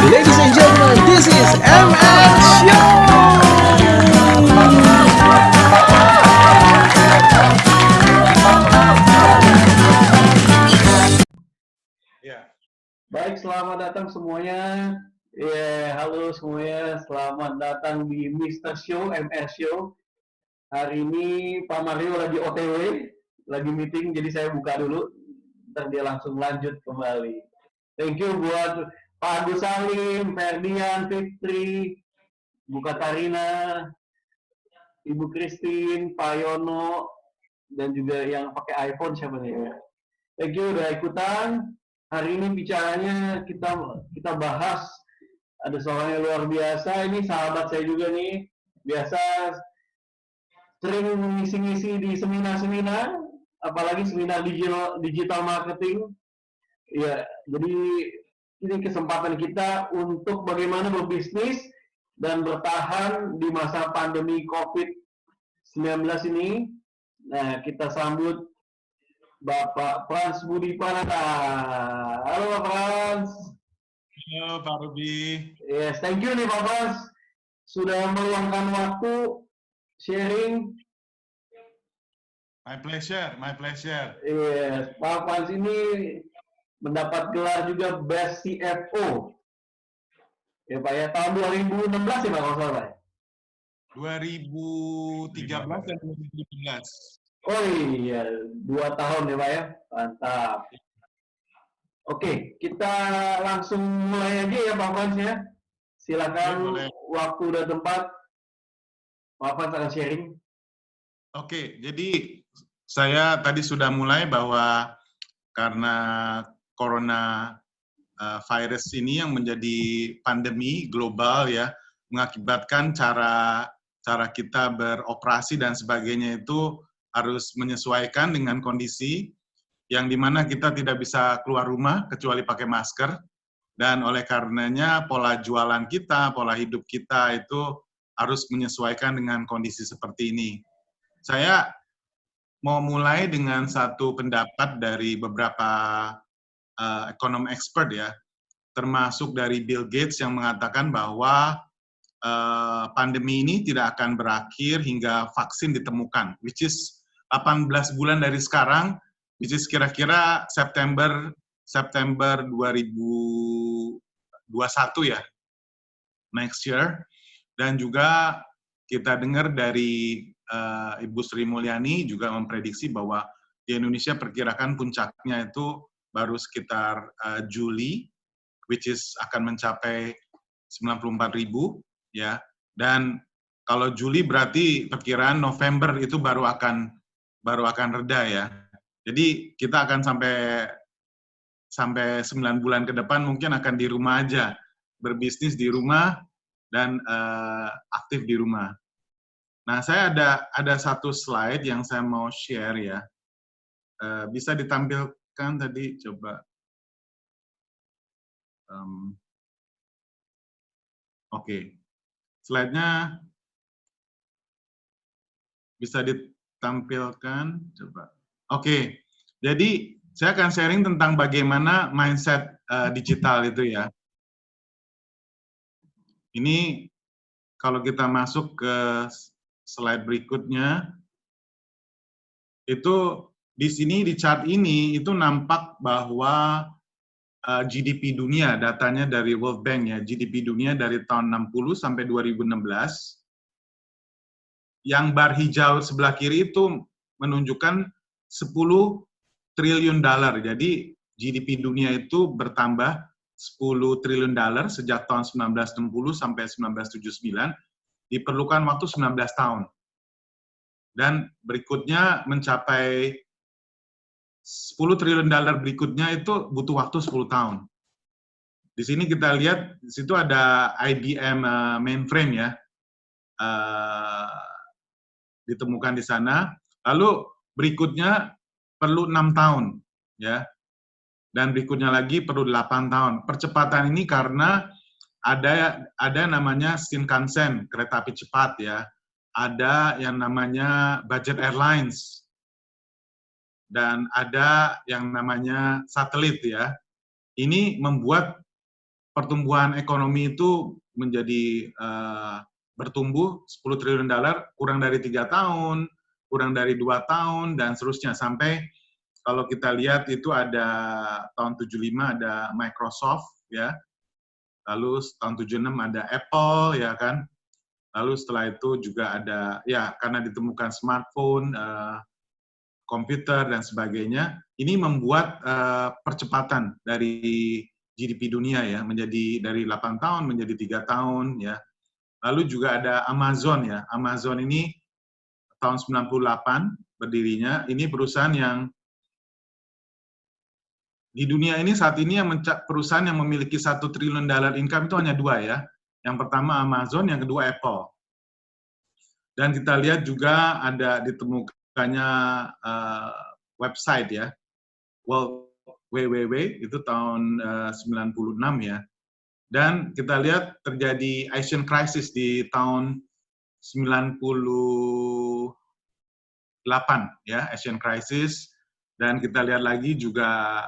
Ladies and gentlemen, this is ML Ya. Baik, selamat datang semuanya. Halo semuanya, selamat datang di Mr. Show, MR Show. Hari ini Pak Mario lagi OTW, lagi meeting, jadi saya buka dulu. Ntar dia langsung lanjut kembali. Thank you buat Pak Agus Salim, Ferdian, Fitri, Bu Katarina, Ibu Christine, Pak Yono, dan juga yang pakai iPhone siapa nih? Thank you udah ikutan. Hari ini bicaranya kita bahas ada seorang yang luar biasa. Ini sahabat saya juga nih. Biasa sering mengisi-ngisi di seminar-seminar, apalagi seminar digital marketing. Ya, jadi ini kesempatan kita untuk bagaimana berbisnis dan bertahan di masa pandemi COVID-19 ini. Nah, kita sambut Bapak Frans Budi Panata. Halo Pak Frans. Halo Pak Ruby. Yes, thank you nih Pak Frans. Sudah meluangkan waktu sharing. My pleasure, my pleasure. Yes, Pak Frans ini mendapat gelar juga Best CFO. Ya Pak ya, tahun 2016 ya Pak kalau salah Pak? 2013 dan 2017. Oh iya, 2 tahun ya Pak ya, mantap. Oke, kita langsung mulai aja ya Pak Frans ya. Silakan, waktu dan tempat, Pak Frans akan sharing. Oke, jadi saya tadi sudah mulai bahwa karena corona virus ini yang menjadi pandemi global ya, mengakibatkan cara kita beroperasi dan sebagainya itu harus menyesuaikan dengan kondisi yang dimana kita tidak bisa keluar rumah kecuali pakai masker, dan oleh karenanya pola jualan kita, pola hidup kita itu harus menyesuaikan dengan kondisi seperti ini. Saya mau mulai dengan satu pendapat dari beberapa ekonom expert ya, termasuk dari Bill Gates yang mengatakan bahwa pandemi ini tidak akan berakhir hingga vaksin ditemukan, which is 18 bulan dari sekarang, which is kira-kira September 2021 ya, next year. Dan juga kita dengar dari Ibu Sri Mulyani juga memprediksi bahwa di Indonesia perkirakan puncaknya itu baru sekitar Juli, which is akan mencapai 94.000 ya. Dan kalau Juli berarti perkiraan November itu baru akan reda ya. Jadi kita akan sampai 9 bulan ke depan mungkin akan di rumah aja, berbisnis di rumah dan aktif di rumah. Nah, saya ada satu slide yang saya mau share ya. Bisa ditampilkan tadi, coba. Oke. Slide-nya bisa ditampilkan, coba. Oke, jadi saya akan sharing tentang bagaimana mindset digital itu ya. Ini kalau kita masuk ke slide berikutnya, itu di sini di chart ini itu nampak bahwa GDP dunia, datanya dari World Bank ya, GDP dunia dari tahun 60 sampai 2016, yang bar hijau sebelah kiri itu menunjukkan 10 triliun dolar. Jadi GDP dunia itu bertambah 10 triliun dolar sejak tahun 1960 sampai 1979, diperlukan waktu 19 tahun. Dan berikutnya mencapai 10 triliun dolar berikutnya itu butuh waktu 10 tahun. Di sini kita lihat, di situ ada IBM mainframe ya, ditemukan di sana. Lalu berikutnya perlu 6 tahun ya. Dan berikutnya lagi perlu 8 tahun. Percepatan ini karena ada namanya Shinkansen, kereta api cepat ya. Ada yang namanya budget airlines. Dan ada yang namanya satelit ya. Ini membuat pertumbuhan ekonomi itu menjadi bertumbuh 10 triliun dolar kurang dari 3 tahun, kurang dari 2 tahun, dan seterusnya. Sampai kalau kita lihat itu ada tahun 75 ada Microsoft, ya. Lalu tahun 76 ada Apple, ya kan. Lalu setelah itu juga ada, ya karena ditemukan smartphone, komputer, dan sebagainya, ini membuat percepatan dari GDP dunia ya, menjadi dari 8 tahun menjadi 3 tahun ya. Lalu juga ada Amazon ya. Amazon ini tahun 98 berdirinya. Ini perusahaan yang di dunia ini saat ini perusahaan yang memiliki 1 triliun dolar income itu hanya 2 ya. Yang pertama Amazon, yang kedua Apple. Dan kita lihat juga ada ditemukannya website ya, www itu tahun 96 ya. Dan kita lihat terjadi Asian Crisis di tahun 98 ya, Asian Crisis. Dan kita lihat lagi juga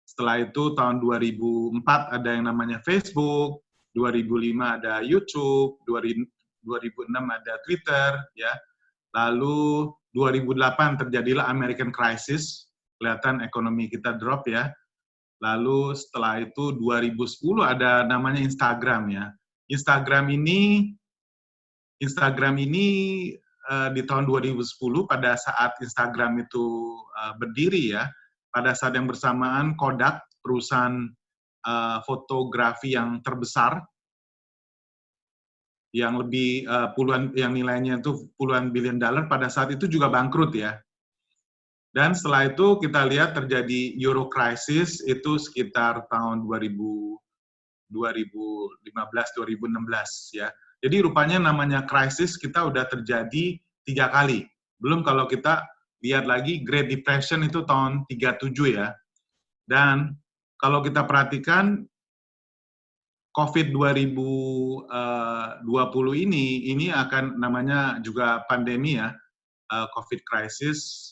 setelah itu tahun 2004 ada yang namanya Facebook, 2005 ada YouTube, 2006 ada Twitter ya. Lalu 2008 terjadilah American Crisis, kelihatan ekonomi kita drop ya. Lalu setelah itu 2010 ada namanya Instagram ya. Instagram ini di tahun 2010 pada saat Instagram itu berdiri ya, pada saat yang bersamaan Kodak, perusahaan fotografi yang terbesar, yang lebih yang nilainya itu puluhan bilion dolar, pada saat itu juga bangkrut ya. Dan setelah itu kita lihat terjadi Euro Crisis itu sekitar tahun 2015-2016 ya. Jadi rupanya namanya krisis kita udah terjadi 3 kali. Belum kalau kita lihat lagi Great Depression itu tahun 37 ya. Dan kalau kita perhatikan COVID 2020 ini akan namanya juga pandemi ya, COVID crisis.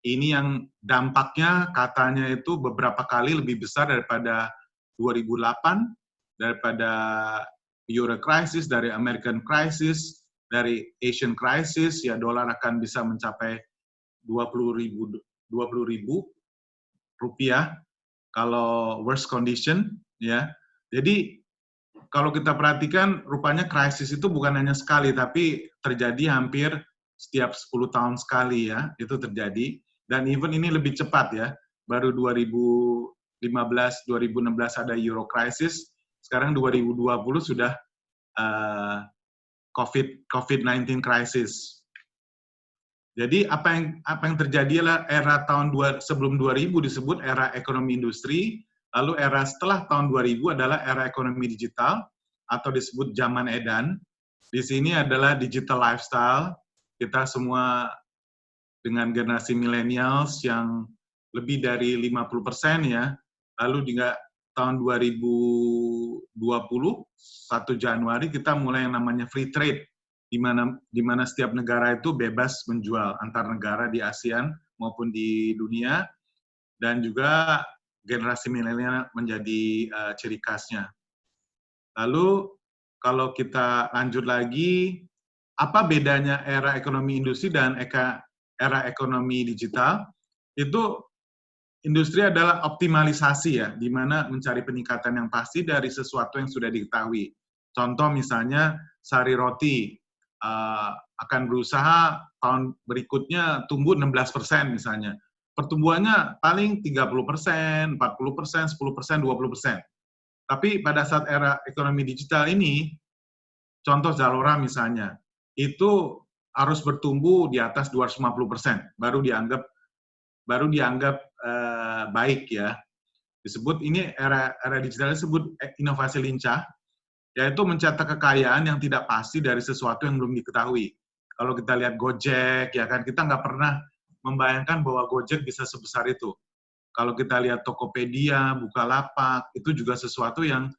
Ini yang dampaknya katanya itu beberapa kali lebih besar daripada 2008, daripada Euro crisis, dari American crisis, dari Asian crisis, ya dolar akan bisa mencapai 20.000 rupiah kalau worst condition ya. Jadi kalau kita perhatikan rupanya krisis itu bukan hanya sekali tapi terjadi hampir setiap 10 tahun sekali ya, itu terjadi. Dan even ini lebih cepat ya, baru 2015-2016 ada Euro crisis, sekarang 2020 sudah COVID-19 crisis. Jadi apa yang terjadi adalah era tahun sebelum 2000 disebut era ekonomi industri, lalu era setelah tahun 2000 adalah era ekonomi digital atau disebut zaman edan. Di sini adalah digital lifestyle. Kita semua dengan generasi millennials yang lebih dari 50% ya. Lalu juga tahun 2020, 1 Januari kita mulai yang namanya free trade, di mana setiap negara itu bebas menjual antar negara di ASEAN maupun di dunia, dan juga generasi milenial menjadi ciri khasnya. Lalu kalau kita lanjut lagi, apa bedanya era ekonomi industri dan era ekonomi digital? Itu industri adalah optimalisasi ya, di mana mencari peningkatan yang pasti dari sesuatu yang sudah diketahui. Contoh misalnya Sari Roti akan berusaha tahun berikutnya tumbuh 16% misalnya. Pertumbuhannya paling 30%, 40%, 10%, 20%. Tapi pada saat era ekonomi digital ini, contoh Zalora misalnya, itu harus bertumbuh di atas 250%, baru dianggap baik ya. Disebut ini era digital disebut inovasi lincah, yaitu mencetak kekayaan yang tidak pasti dari sesuatu yang belum diketahui. Kalau kita lihat Gojek, ya kan, kita nggak pernah membayangkan bahwa Gojek bisa sebesar itu. Kalau kita lihat Tokopedia, Bukalapak, itu juga sesuatu yang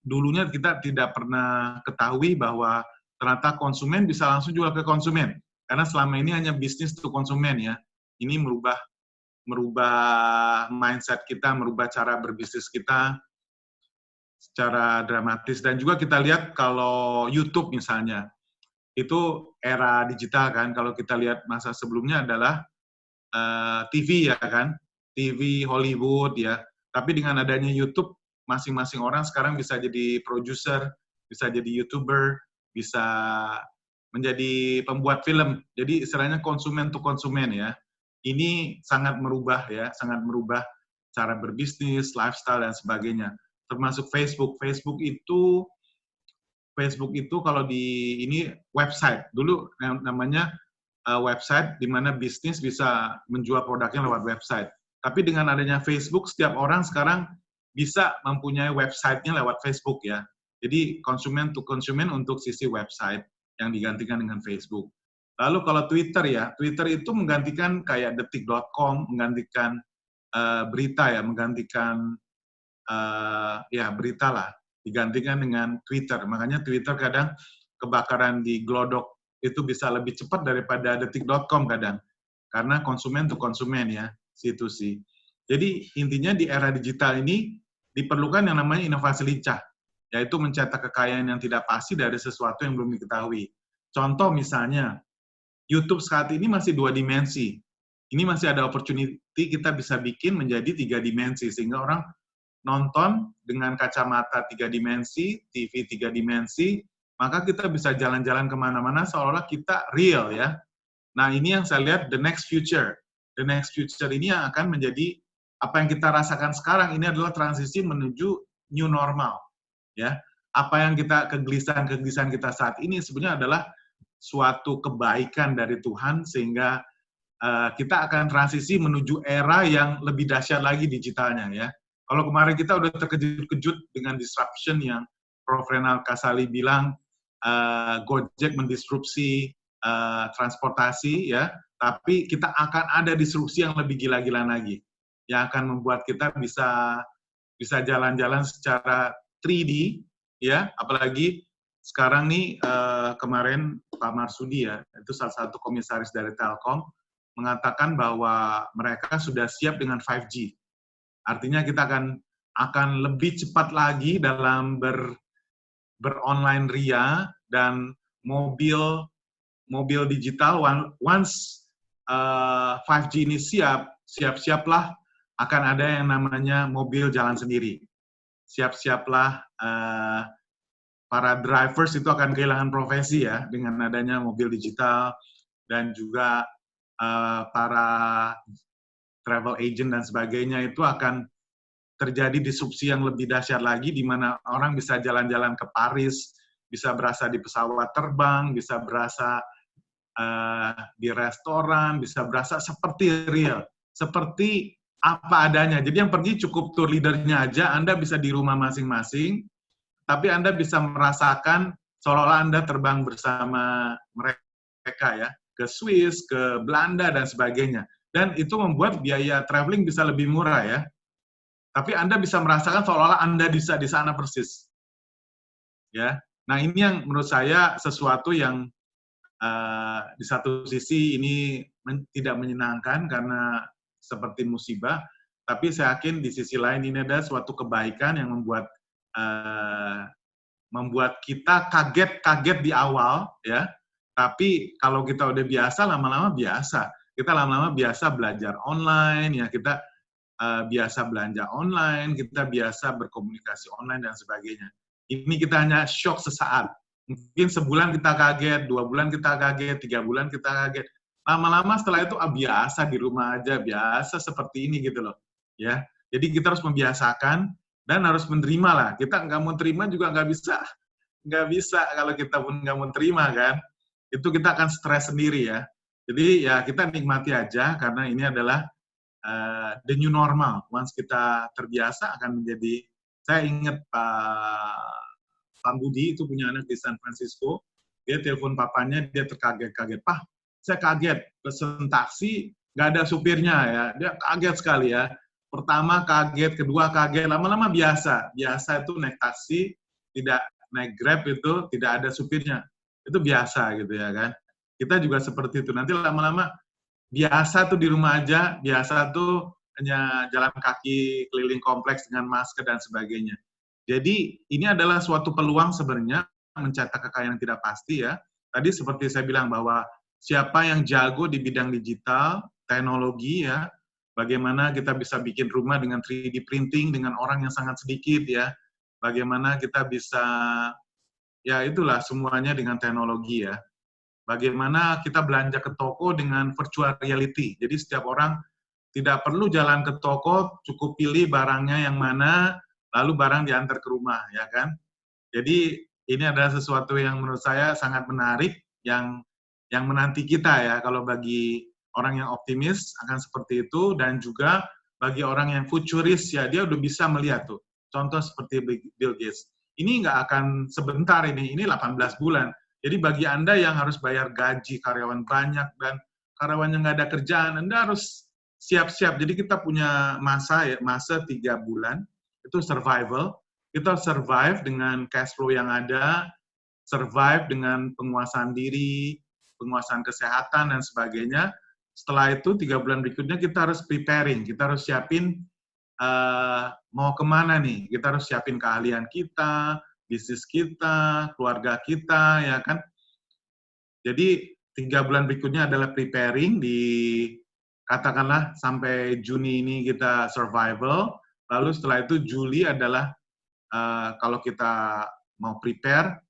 dulunya kita tidak pernah ketahui bahwa ternyata konsumen bisa langsung jual ke konsumen. Karena selama ini hanya bisnis to konsumen ya. Ini merubah mindset kita, merubah cara berbisnis kita. secara dramatis. Dan juga kita lihat kalau YouTube misalnya, itu era digital kan. Kalau kita lihat masa sebelumnya adalah TV ya kan, TV Hollywood ya. Tapi dengan adanya YouTube, masing-masing orang sekarang bisa jadi produser, bisa jadi YouTuber, bisa menjadi pembuat film. Jadi istilahnya konsumen to konsumen ya. Ini sangat merubah ya, sangat merubah cara berbisnis, lifestyle dan sebagainya. Termasuk Facebook. Facebook itu kalau di ini website. Dulu namanya website di mana bisnis bisa menjual produknya lewat website. Tapi dengan adanya Facebook, setiap orang sekarang bisa mempunyai website-nya lewat Facebook ya. Jadi konsumen to konsumen untuk sisi website yang digantikan dengan Facebook. Lalu kalau Twitter ya, Twitter itu menggantikan kayak detik.com, menggantikan berita ya, menggantikan ya berita lah, digantikan dengan Twitter. Makanya Twitter kadang kebakaran di Glodok itu bisa lebih cepat daripada detik.com kadang. Karena konsumen to konsumen ya, situ sih. Jadi intinya di era digital ini diperlukan yang namanya inovasi lincah, yaitu mencetak kekayaan yang tidak pasti dari sesuatu yang belum diketahui. Contoh misalnya, YouTube saat ini masih 2 dimensi. Ini masih ada opportunity kita bisa bikin menjadi 3 dimensi, sehingga orang nonton dengan kacamata 3 dimensi, TV 3 dimensi, maka kita bisa jalan-jalan kemana-mana seolah-olah kita real ya. Nah ini yang saya lihat the next future. The next future ini yang akan menjadi apa yang kita rasakan sekarang ini adalah transisi menuju new normal. Ya, apa yang kegelisahan kita saat ini sebenarnya adalah suatu kebaikan dari Tuhan sehingga kita akan transisi menuju era yang lebih dahsyat lagi digitalnya ya. Kalau kemarin kita udah terkejut-kejut dengan disruption yang Prof. Renal Kasali bilang Gojek mendisrupsi transportasi ya, tapi kita akan ada disrupsi yang lebih gila-gilaan lagi yang akan membuat kita bisa jalan-jalan secara 3D ya, apalagi sekarang nih kemarin Pak Marsudi ya, itu salah satu komisaris dari Telkom mengatakan bahwa mereka sudah siap dengan 5G. Artinya kita akan lebih cepat lagi dalam beronline RIA dan mobil digital once 5G ini siap-siaplah akan ada yang namanya mobil jalan sendiri. Siap-siaplah para drivers itu akan kehilangan profesi ya dengan adanya mobil digital dan juga para travel agent dan sebagainya itu akan terjadi disrupsi yang lebih dahsyat lagi di mana orang bisa jalan-jalan ke Paris, bisa berasa di pesawat terbang, bisa berasa di restoran, bisa berasa seperti real, seperti apa adanya. Jadi yang pergi cukup tour leadernya aja, Anda bisa di rumah masing-masing, tapi Anda bisa merasakan seolah-olah Anda terbang bersama mereka ya, ke Swiss, ke Belanda, dan sebagainya. Dan itu membuat biaya traveling bisa lebih murah ya. Tapi Anda bisa merasakan seolah-olah Anda bisa di sana persis. Ya. Nah ini yang menurut saya sesuatu yang di satu sisi ini tidak menyenangkan karena seperti musibah, tapi saya yakin di sisi lain ini ada suatu kebaikan yang membuat kita kaget di awal, ya. Tapi kalau kita udah biasa, lama-lama biasa. Kita lama-lama biasa belajar online, ya kita biasa belanja online, kita biasa berkomunikasi online dan sebagainya. Ini kita hanya shock sesaat. Mungkin sebulan kita kaget, 2 bulan kita kaget, 3 bulan kita kaget. Lama-lama setelah itu biasa di rumah aja, biasa seperti ini gitu loh. Ya, jadi kita harus membiasakan dan harus menerima lah. Kita nggak mau terima juga nggak bisa kalau kita pun nggak mau terima kan. Itu kita akan stres sendiri ya. Jadi ya kita nikmati aja karena ini adalah the new normal. Once kita terbiasa akan menjadi. Saya ingat Pak Budi itu punya anak di San Francisco, dia telepon papanya, dia terkaget-kaget, "Pak, saya kaget, pesen taksi, nggak ada supirnya ya." Dia kaget sekali ya. Pertama kaget, kedua kaget, lama-lama biasa. Biasa itu naik taksi, tidak naik Grab itu, tidak ada supirnya. Itu biasa gitu ya kan. Kita juga seperti itu. Nanti lama-lama biasa tuh di rumah aja, biasa tuh hanya jalan kaki keliling kompleks dengan masker dan sebagainya. Jadi ini adalah suatu peluang sebenarnya mencetak kekayaan yang tidak pasti ya. Tadi seperti saya bilang bahwa siapa yang jago di bidang digital, teknologi ya, bagaimana kita bisa bikin rumah dengan 3D printing dengan orang yang sangat sedikit ya, bagaimana kita bisa, ya itulah semuanya dengan teknologi ya. Bagaimana kita belanja ke toko dengan virtual reality. Jadi setiap orang tidak perlu jalan ke toko, cukup pilih barangnya yang mana, lalu barang diantar ke rumah, ya kan? Jadi ini adalah sesuatu yang menurut saya sangat menarik, yang menanti kita ya, kalau bagi orang yang optimis akan seperti itu, dan juga bagi orang yang futuris ya, dia udah bisa melihat tuh, contoh seperti Bill Gates. Ini nggak akan sebentar ini 18 bulan. Jadi bagi Anda yang harus bayar gaji karyawan banyak, dan karyawan yang nggak ada kerjaan, Anda harus siap-siap. Jadi kita punya masa 3 bulan, itu survival. Kita survive dengan cash flow yang ada, survive dengan penguasaan diri, penguasaan kesehatan, dan sebagainya. Setelah itu, 3 bulan berikutnya kita harus preparing, kita harus siapin mau kemana nih, kita harus siapin keahlian kita, bisnis kita, keluarga kita, ya kan. Jadi 3 bulan berikutnya adalah preparing, katakanlah sampai Juni ini kita survival, lalu setelah itu Juli adalah kalau kita mau prepare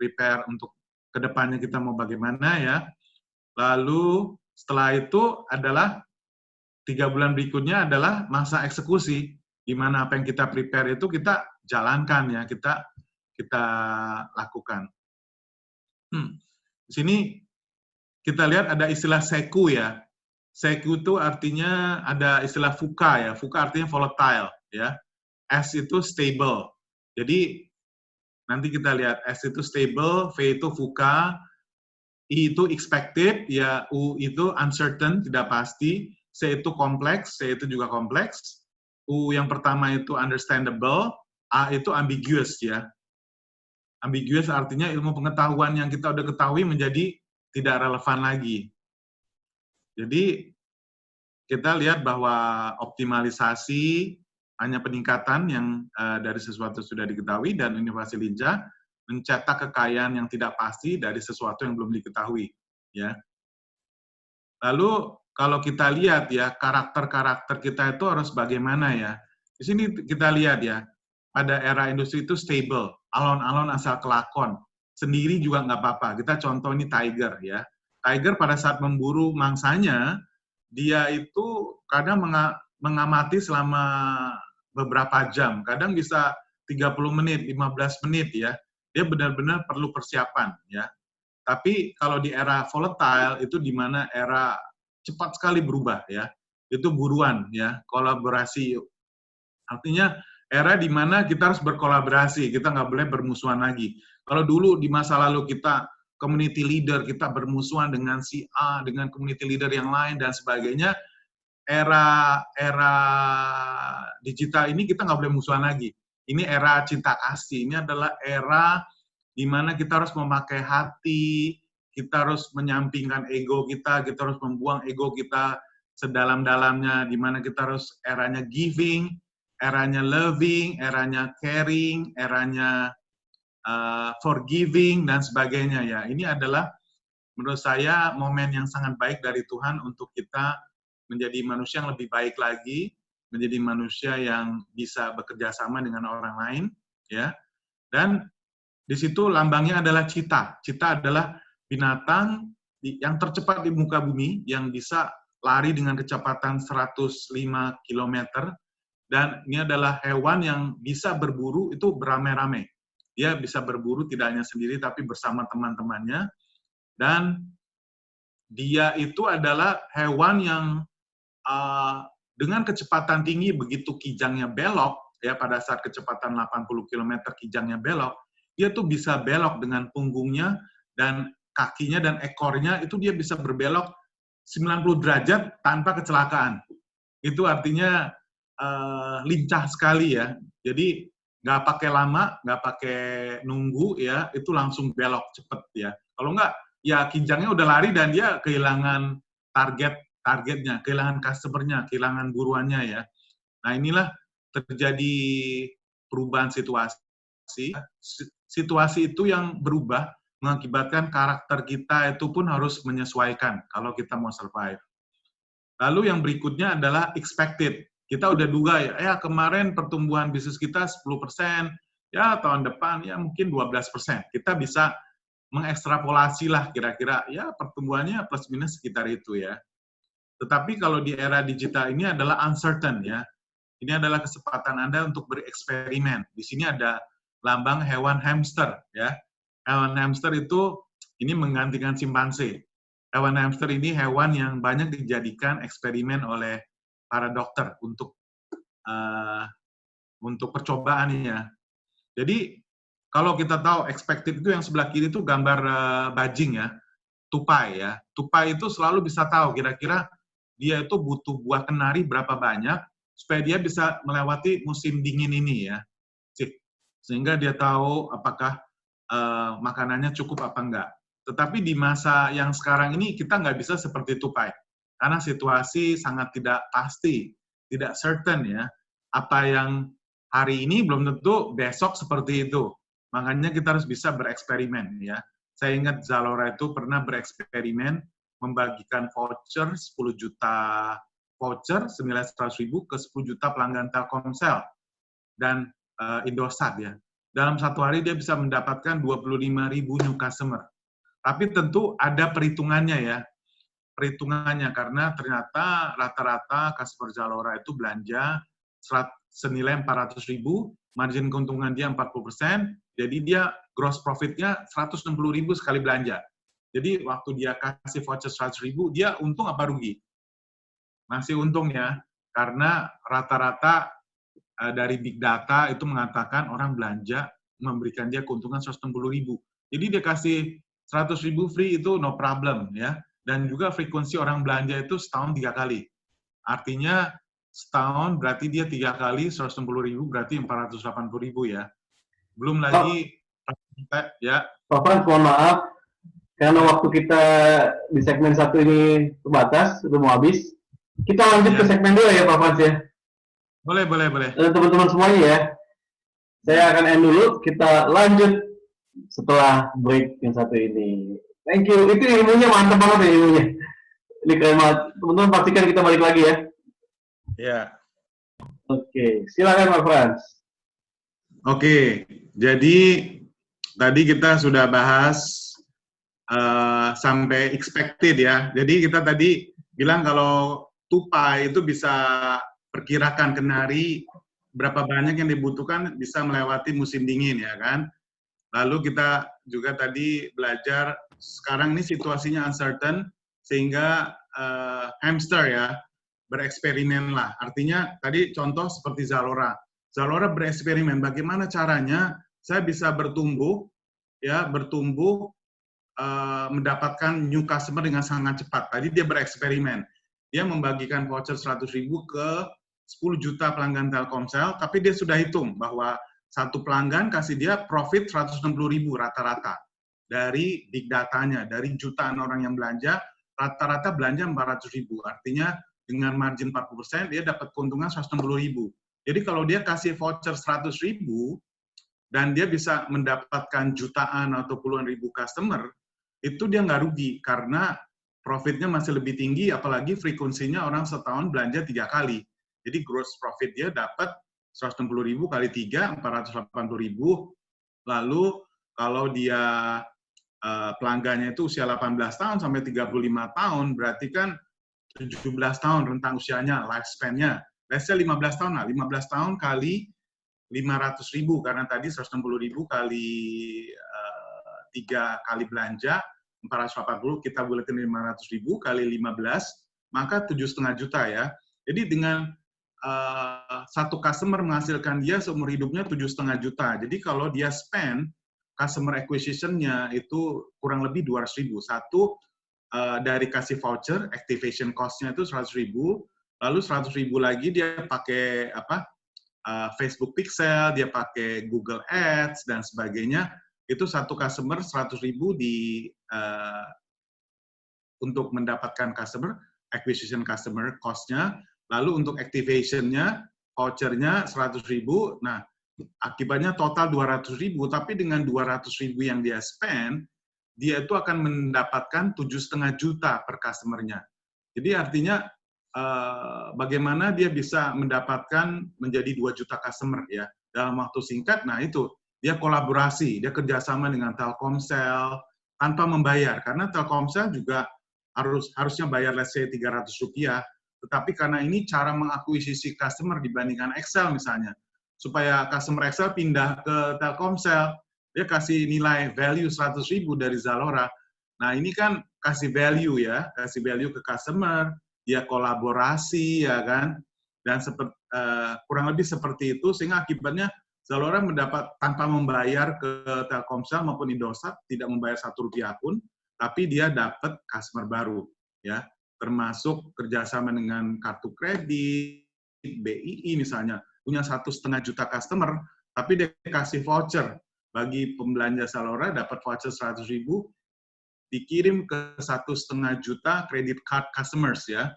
untuk kedepannya kita mau bagaimana ya. Lalu setelah itu adalah 3 bulan berikutnya adalah masa eksekusi, di mana apa yang kita prepare itu kita jalankan ya, kita lakukan. Di sini kita lihat ada istilah seku ya. Seku itu artinya ada istilah VUCA ya. VUCA artinya volatile ya. S itu stable. Jadi nanti kita lihat S itu stable, V itu VUCA, I itu expected, ya U itu uncertain, tidak pasti, C itu kompleks, C itu juga kompleks, U yang pertama itu understandable, A itu ambiguous ya. Ambiguous artinya ilmu pengetahuan yang kita udah ketahui menjadi tidak relevan lagi. Jadi kita lihat bahwa optimalisasi hanya peningkatan yang dari sesuatu sudah diketahui, dan inovasi lincah mencetak kekayaan yang tidak pasti dari sesuatu yang belum diketahui, ya. Lalu kalau kita lihat ya, karakter-karakter kita itu harus bagaimana ya. Di sini kita lihat ya, pada era industri itu stable, alon-alon asal kelakon, sendiri juga nggak apa-apa. Kita contoh ini tiger ya. Tiger pada saat memburu mangsanya, dia itu kadang mengamati selama beberapa jam, kadang bisa 30 menit, 15 menit ya. Dia benar-benar perlu persiapan ya. Tapi kalau di era volatile itu di mana era cepat sekali berubah ya. Itu buruan ya, kolaborasi. Artinya era di mana kita harus berkolaborasi, kita nggak boleh bermusuhan lagi. Kalau dulu di masa lalu kita community leader, kita bermusuhan dengan si A, dengan community leader yang lain dan sebagainya, era digital ini kita nggak boleh musuhan lagi. Ini era cinta kasih, ini adalah era di mana kita harus memakai hati, kita harus menyampingkan ego kita harus membuang ego kita sedalam-dalamnya, di mana kita harus eranya giving, eranya loving, eranya caring, eranya forgiving, dan sebagainya ya. Ini adalah menurut saya momen yang sangat baik dari Tuhan untuk kita menjadi manusia yang lebih baik lagi, menjadi manusia yang bisa bekerja sama dengan orang lain, ya. Dan di situ lambangnya adalah cheetah. Cheetah adalah binatang yang tercepat di muka bumi, yang bisa lari dengan kecepatan 105 km, dan ini adalah hewan yang bisa berburu itu beramai-ramai. Dia bisa berburu tidak hanya sendiri, tapi bersama teman-temannya, dan dia itu adalah hewan yang dengan kecepatan tinggi, begitu kijangnya belok, ya pada saat kecepatan 80 km kijangnya belok, dia tuh bisa belok dengan punggungnya dan kakinya dan ekornya, itu dia bisa berbelok 90 derajat tanpa kecelakaan. Itu artinya lincah sekali ya. Jadi nggak pakai lama, nggak pakai nunggu ya, itu langsung belok cepet ya. Kalau nggak, ya kijangnya udah lari dan dia kehilangan targetnya, kehilangan customer-nya, kehilangan buruannya ya. Nah inilah terjadi perubahan situasi. situasi itu yang berubah mengakibatkan karakter kita itu pun harus menyesuaikan kalau kita mau survive. Lalu yang berikutnya adalah expected. Kita udah duga ya kemarin pertumbuhan bisnis kita 10%, ya tahun depan ya mungkin 12%. Kita bisa mengekstrapolasi lah kira-kira ya pertumbuhannya plus minus sekitar itu ya. Tetapi kalau di era digital ini adalah uncertain ya. Ini adalah kesempatan Anda untuk bereksperimen. Di sini ada lambang hewan hamster ya. Hewan hamster itu ini menggantikan simpanse. Hewan hamster ini hewan yang banyak dijadikan eksperimen oleh para dokter untuk percobaan ya. Jadi kalau kita tahu expected itu yang sebelah kiri itu gambar bajing ya, tupai ya. Tupai itu selalu bisa tahu kira-kira dia itu butuh buah kenari berapa banyak supaya dia bisa melewati musim dingin ini ya. Sehingga dia tahu apakah makanannya cukup apa enggak. Tetapi di masa yang sekarang ini kita nggak bisa seperti tupai. Karena situasi sangat tidak pasti, tidak certain ya. Apa yang hari ini belum tentu besok seperti itu. Makanya kita harus bisa bereksperimen ya. Saya ingat Zalora itu pernah bereksperimen membagikan voucher 10 juta voucher senilai 100.000 ke 10 juta pelanggan Telkomsel dan Indosat ya. Dalam satu hari dia bisa mendapatkan 25.000 new customer. Tapi tentu ada perhitungannya ya. Perhitungannya karena ternyata rata-rata customer Zalora itu belanja senilai 400.000, margin keuntungan dia 40%, jadi dia gross profit-nya 160.000 sekali belanja. Jadi waktu dia kasih voucher 100.000, dia untung apa rugi? Masih untung ya, karena rata-rata dari big data itu mengatakan orang belanja memberikan dia keuntungan 160.000. Jadi dia kasih 100.000 free itu no problem ya. Dan juga frekuensi orang belanja itu setahun 3 kali. Artinya setahun berarti dia 3 kali 160.000 berarti 480.000 ya. Belum lagi ya. Pak Frans, mohon maaf karena waktu kita di segmen 1 ini terbatas, sudah mau habis. Kita lanjut ke segmen 2 ya Pak Frans ya. Boleh. Teman-teman semuanya ya. Saya akan end dulu, kita lanjut setelah break yang satu ini. Thank you. Itu ilmunya mantap banget ya ilmunya. Ini keren banget. Teman-teman pastikan kita balik lagi ya. Ya. Oke, silakan Pak Frans. Oke, jadi tadi kita sudah bahas sampai expected ya. Jadi kita tadi bilang kalau tupai itu bisa perkirakan kenari berapa banyak yang dibutuhkan bisa melewati musim dingin ya kan. Lalu kita juga tadi belajar sekarang ini situasinya uncertain sehingga hamster ya bereksperimen lah. Artinya tadi contoh seperti Zalora. Zalora bereksperimen bagaimana caranya saya bisa bertumbuh mendapatkan new customer dengan sangat cepat. Tadi dia bereksperimen. Dia membagikan voucher 100.000 ke 10 juta pelanggan Telkomsel, tapi dia sudah hitung bahwa satu pelanggan kasih dia profit 160.000 rata-rata. Dari big datanya, dari jutaan orang yang belanja, rata-rata belanja 400.000. Artinya dengan margin 40%, dia dapat keuntungan 160.000. Jadi kalau dia kasih voucher 100.000, dan dia bisa mendapatkan jutaan atau puluhan ribu customer, itu dia nggak rugi, karena profitnya masih lebih tinggi, apalagi frekuensinya orang setahun belanja 3 kali. Jadi gross profit dia dapat 160.000 kali 3, 480.000. Lalu kalau dia pelanggannya itu usia 18 tahun sampai 35 tahun, berarti kan 17 tahun rentang usianya, lifespan-nya. Let's say 15 tahun lah, 15 tahun kali 500.000, karena tadi 160.000 kali 3 kali belanja, 480, kita buletin 500.000 kali 15, maka 7,5 juta ya. Jadi dengan satu customer menghasilkan dia seumur hidupnya 7,5 juta. Jadi kalau dia spend, customer acquisition-nya itu kurang lebih 200.000. Satu, dari kasih voucher, activation cost-nya itu 100.000, lalu 100.000 lagi dia pakai Facebook Pixel, dia pakai Google Ads, dan sebagainya. Itu satu customer 100.000 untuk mendapatkan customer, acquisition customer cost-nya, lalu untuk activation-nya, voucher-nya 100.000. Nah, akibatnya total 200.000, tapi dengan 200.000 yang dia spend, dia itu akan mendapatkan 7,5 juta per customer-nya. Jadi artinya bagaimana dia bisa mendapatkan menjadi 2 juta customer ya dalam waktu singkat. Nah itu dia kolaborasi, dia kerjasama dengan Telkomsel tanpa membayar, karena Telkomsel juga harusnya bayar let's say 300 rupiah, tetapi karena ini cara mengakuisisi customer dibandingkan Excel misalnya, supaya customer Excel pindah ke Telkomsel, dia kasih nilai value 100.000 dari Zalora. Nah ini kan kasih value ya, kasih value ke customer, dia kolaborasi ya kan, dan kurang lebih seperti itu, sehingga akibatnya Zalora mendapat tanpa membayar ke Telkomsel maupun Indosat, tidak membayar 1 rupiah pun, tapi dia dapat customer baru ya, termasuk kerjasama dengan kartu kredit, BII misalnya, punya 1,5 juta customer, tapi dia kasih voucher bagi pembelanja Zalora, dapat voucher 100.000, dikirim ke 1,5 juta credit card customers ya,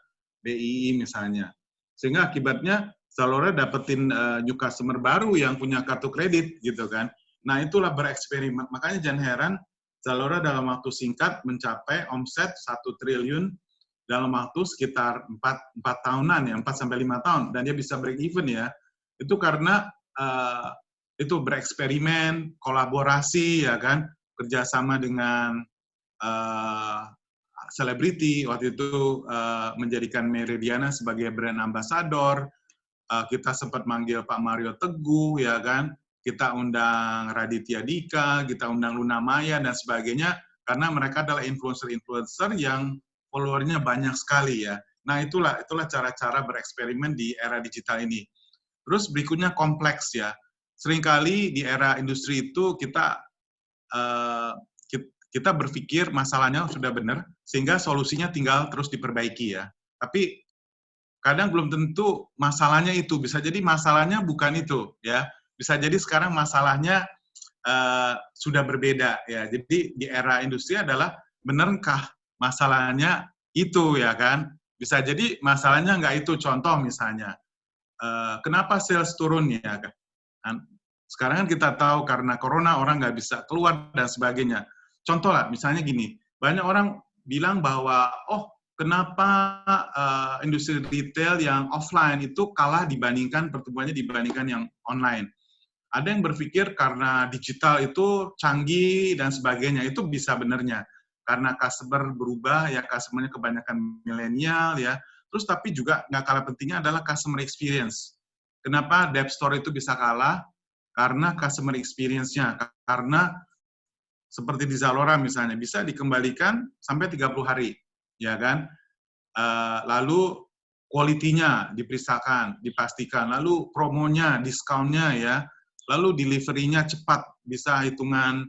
BII misalnya. Sehingga akibatnya Zalora dapetin new customer baru yang punya kartu kredit gitu kan. Nah itulah bereksperimen. Makanya jangan heran Zalora dalam waktu singkat mencapai omset 1 triliun dalam waktu sekitar 4 tahunan ya, 4-5 tahun, dan dia bisa break even ya. Itu karena itu bereksperimen, kolaborasi ya kan, kerjasama dengan selebriti. Waktu itu menjadikan Meridiana sebagai brand ambassador. Kita sempat manggil Pak Mario Teguh ya kan, kita undang Raditya Dika, kita undang Luna Maya dan sebagainya, karena mereka adalah influencer-influencer yang followernya banyak sekali ya. Nah itulah cara-cara bereksperimen di era digital ini. Terus berikutnya kompleks ya. Seringkali di era industri itu kita berpikir masalahnya sudah benar, sehingga solusinya tinggal terus diperbaiki ya. Tapi kadang belum tentu masalahnya itu, bisa jadi masalahnya bukan itu ya. Bisa jadi sekarang masalahnya sudah berbeda ya. Jadi di era industri adalah benarkah masalahnya itu ya kan? Bisa jadi masalahnya nggak itu. Contoh misalnya, kenapa sales turun ya kan? Sekarang kan kita tahu karena corona orang nggak bisa keluar dan sebagainya. Contoh lah, misalnya gini, banyak orang bilang bahwa kenapa industri retail yang offline itu kalah dibandingkan pertumbuhannya dibandingkan yang online. Ada yang berpikir karena digital itu canggih dan sebagainya, itu bisa benarnya. Karena customer berubah, ya customer-nya kebanyakan milenial ya. Terus tapi juga nggak kalah pentingnya adalah customer experience. Kenapa Dep Store itu bisa kalah? Karena customer experience-nya. Karena seperti di Zalora misalnya, bisa dikembalikan sampai 30 hari. Ya kan, lalu quality-nya dipastikan, lalu promonya, diskonnya ya, lalu delivery-nya cepat, bisa hitungan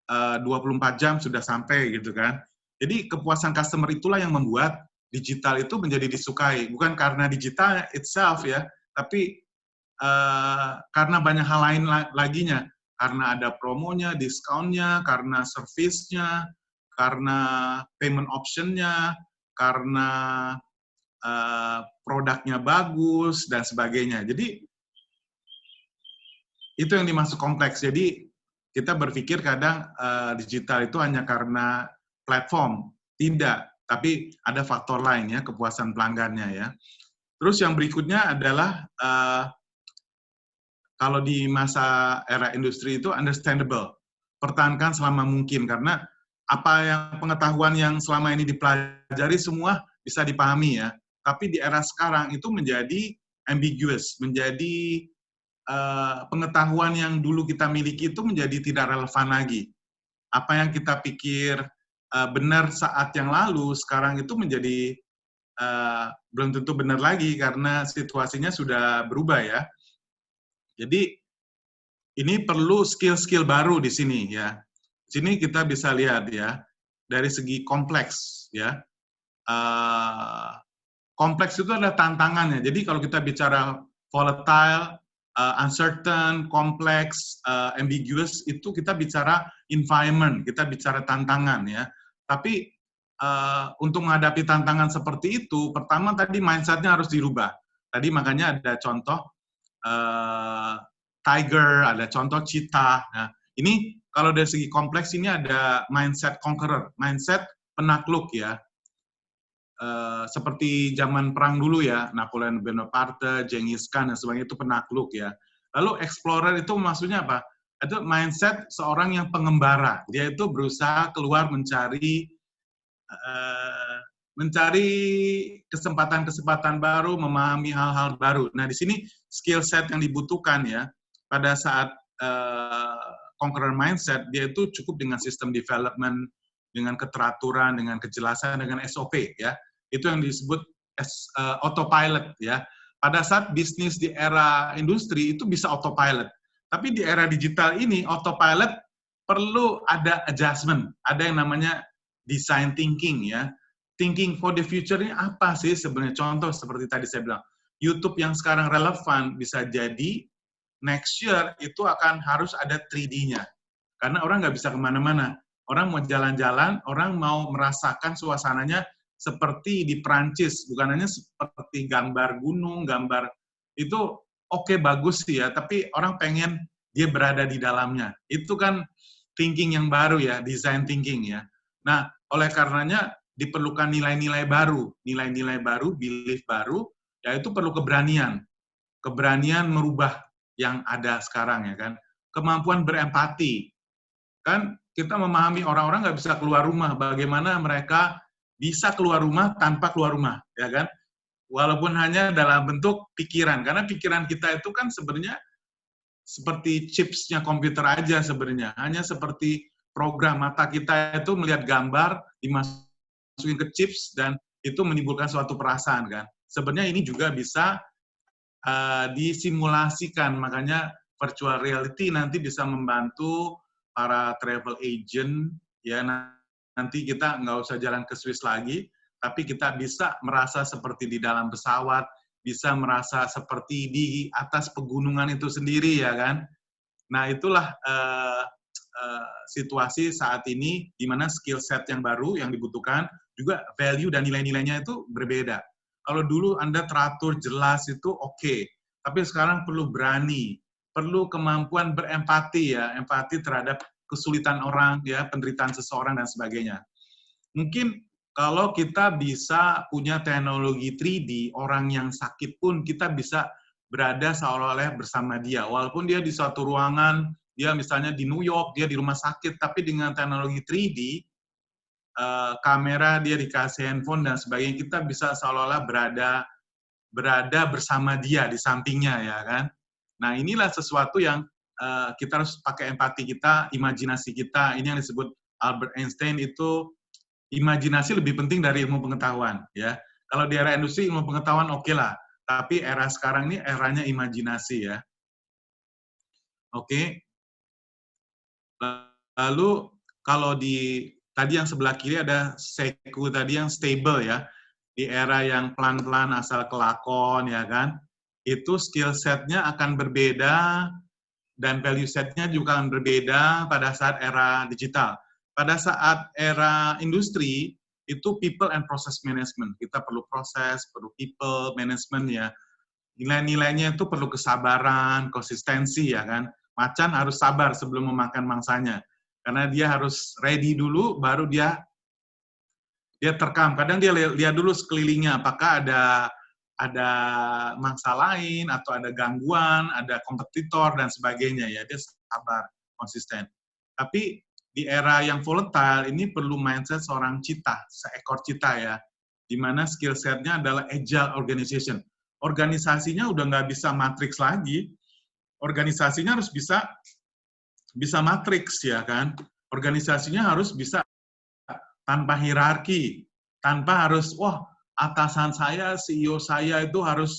24 jam sudah sampai gitu kan. Jadi kepuasan customer itulah yang membuat digital itu menjadi disukai, bukan karena digital itself ya, tapi karena banyak hal lain laginya, karena ada promonya, diskonnya, karena service-nya, karena payment option-nya, karena produknya bagus, dan sebagainya. Jadi, itu yang dimaksud kompleks. Jadi, kita berpikir kadang digital itu hanya karena platform. Tidak, tapi ada faktor lain ya, kepuasan pelanggannya ya. Terus yang berikutnya adalah, kalau di masa era industri itu understandable. Pertahankan selama mungkin, karena apa yang pengetahuan yang selama ini dipelajari semua bisa dipahami ya. Tapi di era sekarang itu menjadi ambiguous, menjadi pengetahuan yang dulu kita miliki itu menjadi tidak relevan lagi. Apa yang kita pikir benar saat yang lalu, sekarang itu menjadi belum tentu benar lagi karena situasinya sudah berubah ya. Jadi ini perlu skill-skill baru di sini ya. Di sini kita bisa lihat ya, dari segi kompleks ya. Kompleks itu adalah tantangannya. Jadi kalau kita bicara volatile, uncertain, complex, ambiguous, itu kita bicara environment, kita bicara tantangan ya. Tapi untuk menghadapi tantangan seperti itu, pertama tadi mindset-nya harus dirubah. Tadi makanya ada contoh tiger, ada contoh cheetah. Nah, ini kalau dari segi kompleks ini ada mindset conqueror, mindset penakluk ya. Seperti zaman perang dulu ya, Napoleon Bonaparte, Genghis Khan dan sebagainya itu penakluk ya. Lalu explorer itu maksudnya apa? Itu mindset seorang yang pengembara. Dia itu berusaha keluar mencari kesempatan-kesempatan baru, memahami hal-hal baru. Nah, di sini skill set yang dibutuhkan ya, pada saat conqueror mindset, dia itu cukup dengan sistem development, dengan keteraturan, dengan kejelasan, dengan SOP ya. Itu yang disebut autopilot ya. Pada saat bisnis di era industri itu bisa autopilot. Tapi di era digital ini autopilot perlu ada adjustment, ada yang namanya design thinking ya. Thinking for the future ini apa sih sebenarnya? Contoh seperti tadi saya bilang, YouTube yang sekarang relevan bisa jadi next year itu akan harus ada 3D-nya. Karena orang nggak bisa kemana-mana. Orang mau jalan-jalan, orang mau merasakan suasananya seperti di Prancis, bukan hanya seperti gambar gunung, gambar itu oke, bagus sih ya, tapi orang pengen dia berada di dalamnya. Itu kan thinking yang baru ya, design thinking ya. Nah, oleh karenanya diperlukan nilai-nilai baru, belief baru, yaitu perlu keberanian merubah yang ada sekarang ya kan, kemampuan berempati. Kan kita memahami orang-orang nggak bisa keluar rumah, bagaimana mereka bisa keluar rumah tanpa keluar rumah, ya kan? Walaupun hanya dalam bentuk pikiran, karena pikiran kita itu kan sebenarnya seperti chipsnya komputer aja sebenarnya, hanya seperti program. Mata kita itu melihat gambar, dimasukin ke chips, dan itu menimbulkan suatu perasaan kan. Sebenarnya ini juga bisa disimulasikan, makanya virtual reality nanti bisa membantu para travel agent, ya nanti kita nggak usah jalan ke Swiss lagi, tapi kita bisa merasa seperti di dalam pesawat, bisa merasa seperti di atas pegunungan itu sendiri, ya kan? Nah, itulah situasi saat ini, di mana skill set yang baru yang dibutuhkan, juga value dan nilai-nilainya itu berbeda. Kalau dulu Anda teratur, jelas itu oke, tapi sekarang perlu berani, perlu kemampuan berempati ya, empati terhadap kesulitan orang, ya, penderitaan seseorang dan sebagainya. Mungkin kalau kita bisa punya teknologi 3D, orang yang sakit pun kita bisa berada seolah-olah bersama dia. Walaupun dia di suatu ruangan, dia misalnya di New York, dia di rumah sakit, tapi dengan teknologi 3D, kamera dia dikasih handphone dan sebagainya, kita bisa seolah-olah berada bersama dia, di sampingnya, ya kan? Nah, inilah sesuatu yang kita harus pakai empati kita, imajinasi kita. Ini yang disebut Albert Einstein itu, imajinasi lebih penting dari ilmu pengetahuan, ya. Kalau di era industri ilmu pengetahuan oke lah, tapi era sekarang ini eranya imajinasi ya. Oke. Lalu kalau di tadi yang sebelah kiri ada Seku tadi yang stable ya. Di era yang pelan-pelan asal kelakon ya kan. Itu skill set-nya akan berbeda dan value set-nya juga akan berbeda pada saat era digital. Pada saat era industri, itu people and process management. Kita perlu proses, perlu people management ya. Nilai-nilainya itu perlu kesabaran, konsistensi ya kan. Macan harus sabar sebelum memakan mangsanya. Karena dia harus ready dulu, baru dia terkam. Kadang dia lihat dulu sekelilingnya, apakah ada mangsa lain, atau ada gangguan, ada kompetitor, dan sebagainya. Ya, dia sabar, konsisten. Tapi di era yang volatile, ini perlu mindset seorang cheetah, seekor cheetah ya, di mana skill set-nya adalah agile organization. Organisasinya udah nggak bisa matriks lagi, organisasinya harus bisa matriks ya kan, organisasinya harus bisa tanpa hierarki, tanpa harus, wah atasan saya, CEO saya itu harus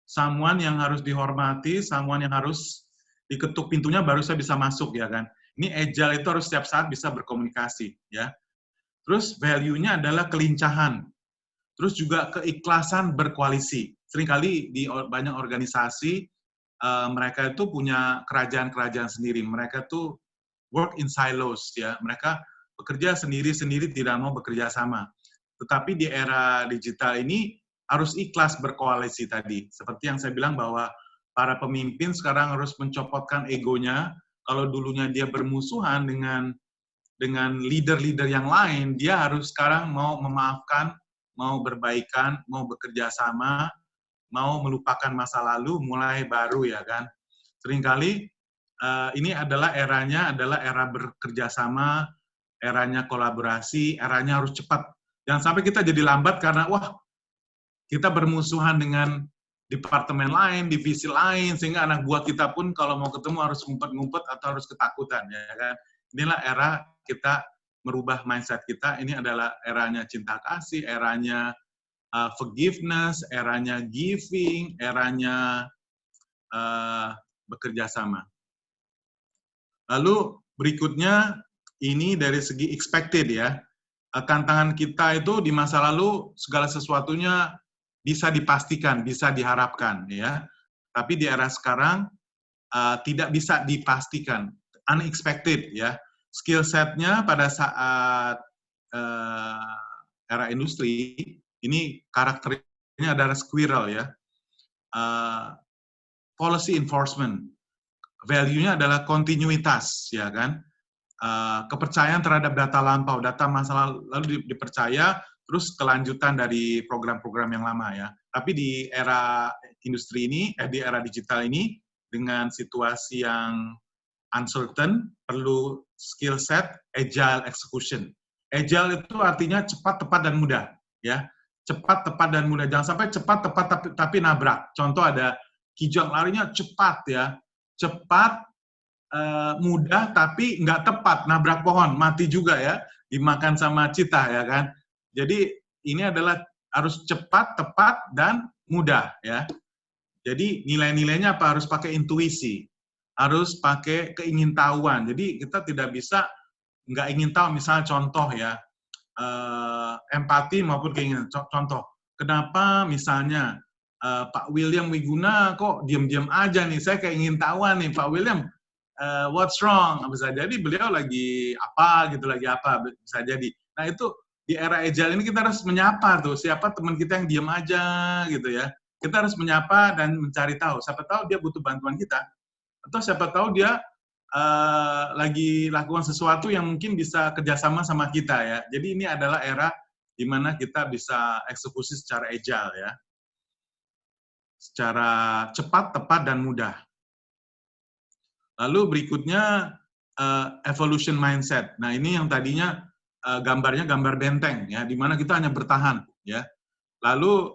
someone yang harus dihormati, someone yang harus diketuk pintunya baru saya bisa masuk ya kan. Ini agile itu harus setiap saat bisa berkomunikasi ya. Terus value-nya adalah kelincahan. Terus juga keikhlasan berkoalisi. Seringkali di banyak organisasi mereka itu punya kerajaan-kerajaan sendiri. Mereka tuh work in silos ya. Mereka bekerja sendiri-sendiri, tidak mau bekerja sama. Tetapi di era digital ini harus ikhlas berkoalisi tadi. Seperti yang saya bilang bahwa para pemimpin sekarang harus mencopotkan egonya. Kalau dulunya dia bermusuhan dengan leader-leader yang lain, dia harus sekarang mau memaafkan, mau berbaikan, mau bekerja sama, mau melupakan masa lalu, mulai baru ya kan. Seringkali ini adalah adalah era bekerja sama, eranya kolaborasi, eranya harus cepat. Jangan sampai kita jadi lambat karena wah kita bermusuhan dengan departemen lain, divisi lain, sehingga anak buah kita pun kalau mau ketemu harus ngumpet-ngumpet atau harus ketakutan, ya kan? Inilah era kita merubah mindset kita. Ini adalah eranya cinta kasih, eranya forgiveness, eranya giving, eranya bekerja sama. Lalu berikutnya ini dari segi expected ya. Tantangan kita itu di masa lalu segala sesuatunya bisa dipastikan, bisa diharapkan ya. Tapi di era sekarang tidak bisa dipastikan, unexpected ya. Skill set-nya pada saat era industri ini karakternya adalah squirrel ya. Policy enforcement, value-nya adalah kontinuitas ya kan. Kepercayaan terhadap data lampau, data masa lalu dipercaya, terus kelanjutan dari program-program yang lama ya. Tapi di era industri ini, di era digital ini, dengan situasi yang uncertain, perlu skill set, agile execution. Agile itu artinya cepat, tepat, dan mudah. Ya, cepat, tepat, dan mudah. Jangan sampai cepat, tepat, tapi nabrak. Contoh ada Kijang larinya cepat ya, cepat, mudah tapi nggak tepat, nabrak pohon, mati juga ya, dimakan sama citah ya kan. Jadi ini adalah harus cepat, tepat, dan mudah ya. Jadi nilai-nilainya apa? Harus pakai intuisi, harus pakai keingintahuan. Jadi kita tidak bisa nggak ingin tahu, misalnya contoh ya, empati maupun keinginan. Contoh, kenapa misalnya Pak William Wiguna kok diam-diam aja nih, saya keingintahuan nih Pak William, what's wrong? Bisa jadi beliau lagi apa gitu, lagi apa, bisa jadi. Nah itu di era agile ini kita harus menyapa tuh, siapa teman kita yang diam aja gitu ya. Kita harus menyapa dan mencari tahu, siapa tahu dia butuh bantuan kita, atau siapa tahu dia lagi lakukan sesuatu yang mungkin bisa kerjasama sama kita ya. Jadi ini adalah era di mana kita bisa eksekusi secara agile ya, secara cepat, tepat, dan mudah. Lalu berikutnya evolution mindset. Nah ini yang tadinya gambarnya gambar benteng ya, di mana kita hanya bertahan ya. Lalu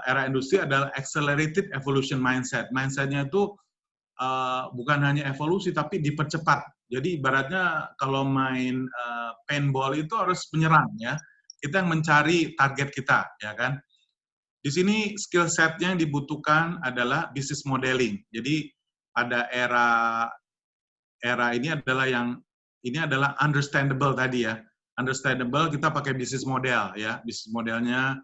era industri adalah accelerated evolution mindset. Mindsetnya itu bukan hanya evolusi tapi dipercepat. Jadi ibaratnya kalau main paintball itu harus menyerang ya. Kita yang mencari target kita ya kan. Di sini skill set yang dibutuhkan adalah business modeling. Jadi pada era ini adalah understandable tadi ya. Understandable kita pakai business model ya. Business modelnya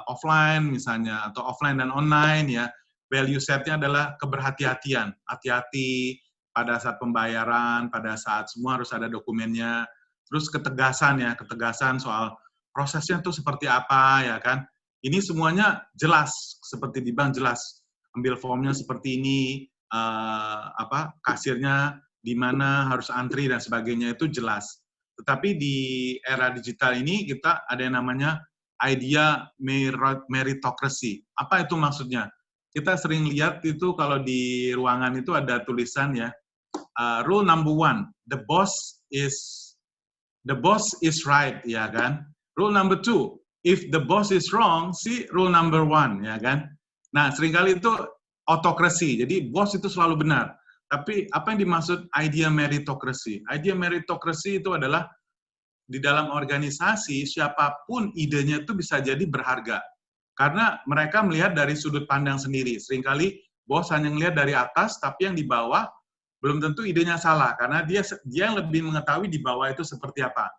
offline misalnya atau offline dan online ya. Value set-nya adalah keberhati-hatian. Hati-hati pada saat pembayaran, pada saat semua harus ada dokumennya. Terus ketegasan ya, ketegasan soal prosesnya itu seperti apa ya kan. Ini semuanya jelas, seperti di bank jelas. Ambil formnya seperti ini, kasirnya di mana harus antri dan sebagainya itu jelas. Tetapi di era digital ini kita ada yang namanya idea meritocracy. Apa itu maksudnya? Kita sering lihat itu kalau di ruangan itu ada tulisan ya, rule number 1, the boss is right ya kan. Rule number 2, if the boss is wrong, see rule number 1, ya kan? Nah, seringkali itu autokrasi, jadi bos itu selalu benar. Tapi apa yang dimaksud idea meritocracy? Idea meritocracy itu adalah di dalam organisasi, siapapun idenya itu bisa jadi berharga. Karena mereka melihat dari sudut pandang sendiri. Seringkali bos hanya melihat dari atas, tapi yang di bawah belum tentu idenya salah, karena dia yang lebih mengetahui di bawah itu seperti apa.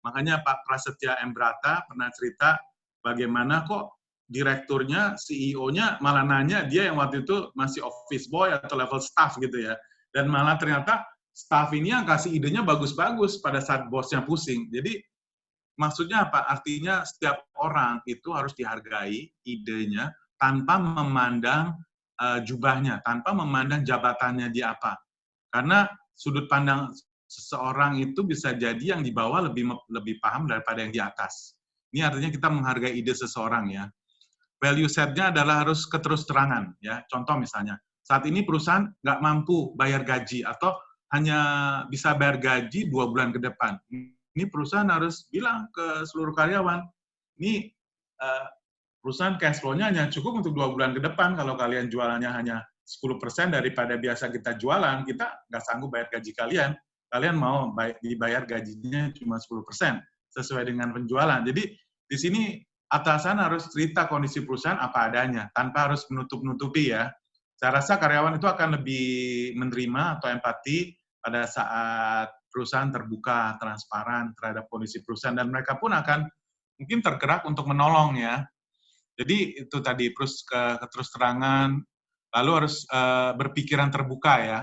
Makanya Pak Prasetya M. Brata pernah cerita bagaimana kok direkturnya, CEO-nya malah nanya, dia yang waktu itu masih office boy atau level staff gitu ya. Dan malah ternyata staff ini yang kasih idenya bagus-bagus pada saat bosnya pusing. Jadi maksudnya apa? Artinya setiap orang itu harus dihargai idenya tanpa memandang jubahnya, tanpa memandang jabatannya di apa. Karena sudut pandang seseorang itu bisa jadi yang di bawah lebih paham daripada yang di atas. Ini artinya kita menghargai ide seseorang ya. Value set-nya adalah harus keterus-terangan ya. Contoh misalnya, saat ini perusahaan nggak mampu bayar gaji atau hanya bisa bayar gaji 2 bulan ke depan. Ini perusahaan harus bilang ke seluruh karyawan, ini perusahaan cash flow-nya hanya cukup untuk 2 bulan ke depan. Kalau kalian jualannya hanya 10% daripada biasa kita jualan, kita nggak sanggup bayar gaji kalian. Kalian mau dibayar gajinya cuma 10% sesuai dengan penjualan. Jadi di sini atasan harus cerita kondisi perusahaan apa adanya, tanpa harus menutup-nutupi ya. Saya rasa karyawan itu akan lebih menerima atau empati pada saat perusahaan terbuka, transparan terhadap kondisi perusahaan, dan mereka pun akan mungkin tergerak untuk menolong ya. Jadi itu tadi, terus terangan, lalu harus berpikiran terbuka ya.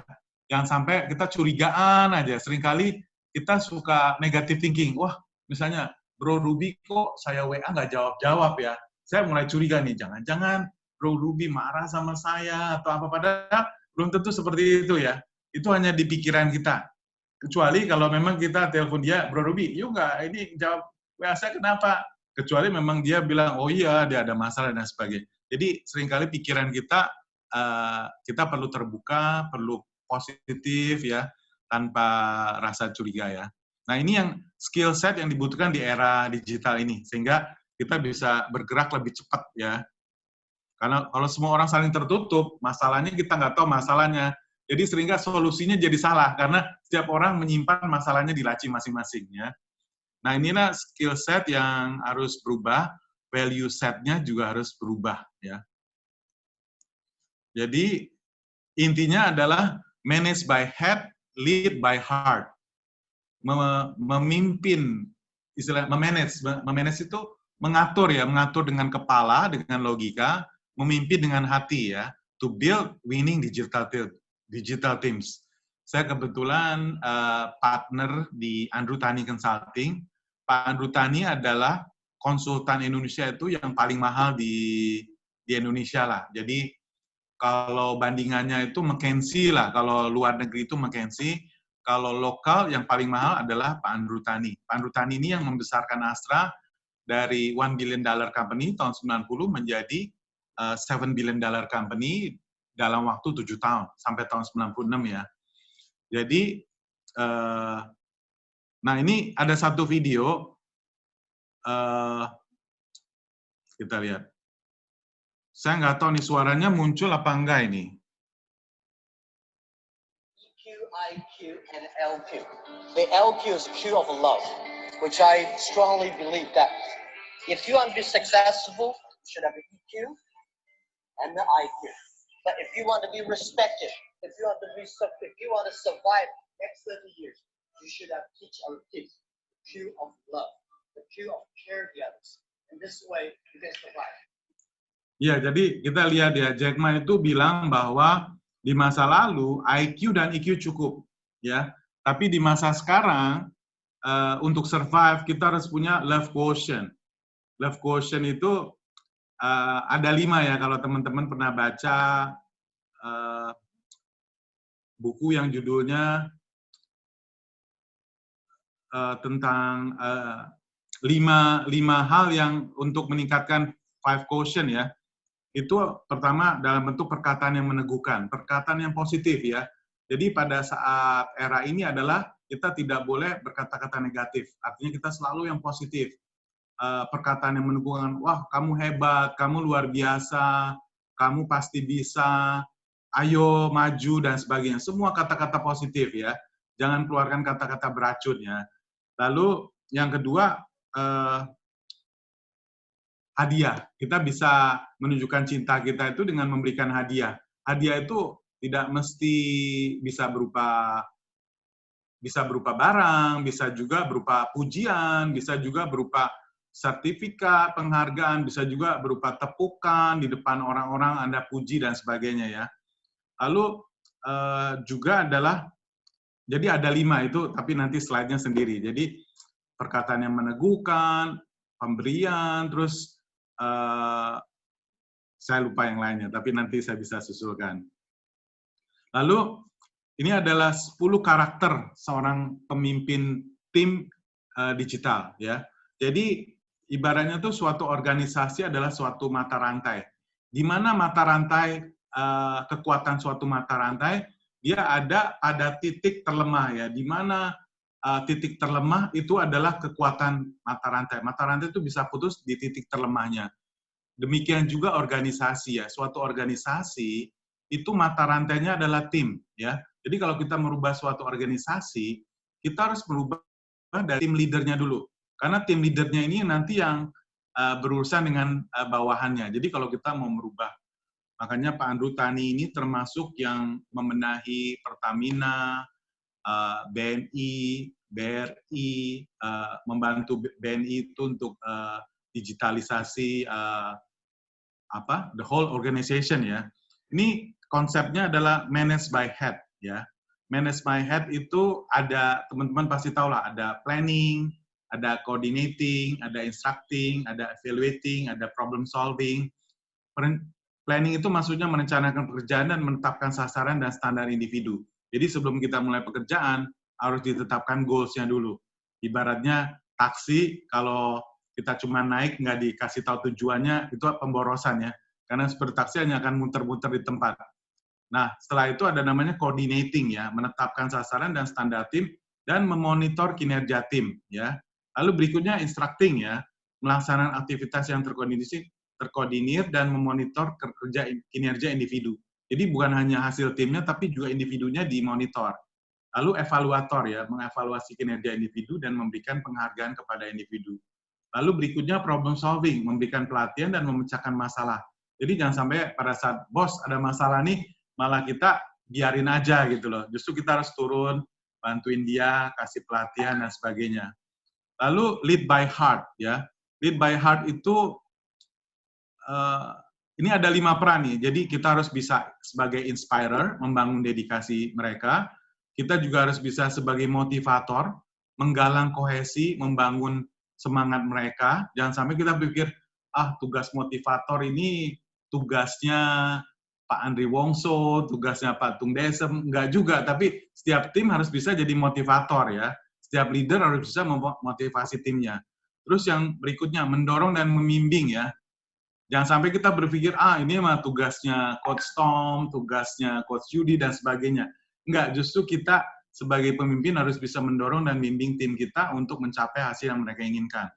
Jangan sampai kita curigaan aja. Seringkali kita suka negative thinking. Wah, misalnya, Bro Ruby kok saya WA nggak jawab-jawab ya. Saya mulai curiga nih, jangan-jangan Bro Ruby marah sama saya atau apa, padahal belum tentu seperti itu ya. Itu hanya di pikiran kita. Kecuali kalau memang kita telepon dia, Bro Ruby, yuk nggak, ini jawab WA saya kenapa? Kecuali memang dia bilang, oh iya, dia ada masalah dan sebagainya. Jadi seringkali pikiran kita, kita perlu terbuka, perlu positif ya, tanpa rasa curiga ya. Nah, ini yang skill set yang dibutuhkan di era digital ini, sehingga kita bisa bergerak lebih cepat ya. Karena kalau semua orang saling tertutup, masalahnya kita nggak tahu masalahnya. Jadi seringkali solusinya jadi salah, karena setiap orang menyimpan masalahnya di laci masing-masing ya. Nah, inilah skill set yang harus berubah, value set-nya juga harus berubah ya. Jadi intinya adalah manage by head, lead by heart. Memimpin, istilah memanage itu mengatur ya, mengatur dengan kepala, dengan logika, memimpin dengan hati ya, to build winning digital teams. Saya kebetulan partner di Andrew Tani Consulting. Pak Andrew Tani adalah konsultan Indonesia itu yang paling mahal di Indonesia lah. Jadi kalau bandingannya itu McKinsey lah, kalau luar negeri itu McKinsey. Kalau lokal yang paling mahal adalah Pak Andrew Tani. Pak Andrew Tani ini yang membesarkan Astra dari $1 billion company tahun 90 menjadi $7 billion company dalam waktu 7 tahun, sampai tahun 96 ya. Jadi, nah ini ada satu video, kita lihat. Saya nggak tahu nih suaranya muncul apa enggak ini. IQ, and LQ. The LQ is the Q of love, which I strongly believe that if you want to be successful, you should have the EQ and the IQ. But if you want to be respected, if you want to survive next 30 years, you should have teach our kids the Q of love, the Q of care the others. And this way, you can survive. Ya, jadi kita lihat ya, Jack Ma itu bilang bahwa di masa lalu IQ dan EQ cukup, ya. Tapi di masa sekarang untuk survive kita harus punya love quotient. Love quotient itu ada 5 ya. Kalau teman-teman pernah baca buku yang judulnya tentang 5 hal yang untuk meningkatkan 5 quotient ya. Itu pertama dalam bentuk perkataan yang meneguhkan, perkataan yang positif ya. Jadi pada saat era ini adalah kita tidak boleh berkata-kata negatif, artinya kita selalu yang positif. Perkataan yang meneguhkan, wah kamu hebat, kamu luar biasa, kamu pasti bisa, ayo maju dan sebagainya. Semua kata-kata positif ya, jangan keluarkan kata-kata beracun ya. Lalu yang kedua, hadiah. Kita bisa menunjukkan cinta kita itu dengan memberikan hadiah. Hadiah itu tidak mesti bisa berupa barang, bisa juga berupa pujian, bisa juga berupa sertifikat, penghargaan, bisa juga berupa tepukan di depan orang-orang Anda puji dan sebagainya ya. Lalu juga adalah, jadi ada 5 itu, tapi nanti slide-nya sendiri. Jadi perkataan yang meneguhkan, pemberian, terus saya lupa yang lainnya, tapi nanti saya bisa susulkan. Lalu, ini adalah 10 karakter seorang pemimpin tim digital, ya. Jadi, ibaratnya tuh suatu organisasi adalah suatu mata rantai. Di mana mata rantai, kekuatan suatu mata rantai, dia ada pada titik terlemah, ya. Di mana titik terlemah itu adalah kekuatan mata rantai. Mata rantai itu bisa putus di titik terlemahnya. Demikian juga organisasi, ya. Suatu organisasi itu mata rantainya adalah tim, ya. Jadi kalau kita merubah suatu organisasi, kita harus merubah dari tim leadernya dulu. Karena tim leadernya ini nanti yang berurusan dengan bawahannya. Jadi kalau kita mau merubah, makanya Pak Andrew Tani ini termasuk yang membenahi Pertamina, BNI, BRI, membantu BNI itu untuk digitalisasi the whole organization, ya. Ini konsepnya adalah manage by head, ya. Manage by head itu ada, teman-teman pasti tahu lah, ada planning, ada coordinating, ada instructing, ada evaluating, ada problem solving. Planning itu maksudnya merencanakan pekerjaan dan menetapkan sasaran dan standar individu. Jadi sebelum kita mulai pekerjaan, harus ditetapkan goals-nya dulu. Ibaratnya taksi, kalau kita cuma naik, nggak dikasih tahu tujuannya, itu pemborosan, ya. Karena seperti taksi hanya akan muter-muter di tempat. Nah, setelah itu ada namanya coordinating, ya, menetapkan sasaran dan standar tim, dan memonitor kinerja tim, ya. Lalu berikutnya instructing, ya, melaksanakan aktivitas yang terkoordinir dan memonitor kinerja individu. Jadi bukan hanya hasil timnya, tapi juga individunya dimonitor. Lalu evaluator, ya, mengevaluasi kinerja individu dan memberikan penghargaan kepada individu. Lalu berikutnya problem solving, memberikan pelatihan dan memecahkan masalah. Jadi jangan sampai pada saat bos ada masalah nih, malah kita biarin aja gitu loh. Justru kita harus turun, bantuin dia, kasih pelatihan dan sebagainya. Lalu lead by heart, ya. Lead by heart itu ini ada 5 peran nih. Jadi kita harus bisa sebagai inspirer, membangun dedikasi mereka. Kita juga harus bisa sebagai motivator, menggalang kohesi, membangun semangat mereka. Jangan sampai kita pikir, tugas motivator ini tugasnya Pak Andri Wongso, tugasnya Pak Tung Desem. Enggak juga, tapi setiap tim harus bisa jadi motivator, ya. Setiap leader harus bisa memotivasi timnya. Terus yang berikutnya, mendorong dan membimbing, ya. Jangan sampai kita berpikir, ini mah tugasnya Coach Tom, tugasnya Coach Yudi, dan sebagainya. Enggak, justru kita sebagai pemimpin harus bisa mendorong dan bimbing tim kita untuk mencapai hasil yang mereka inginkan.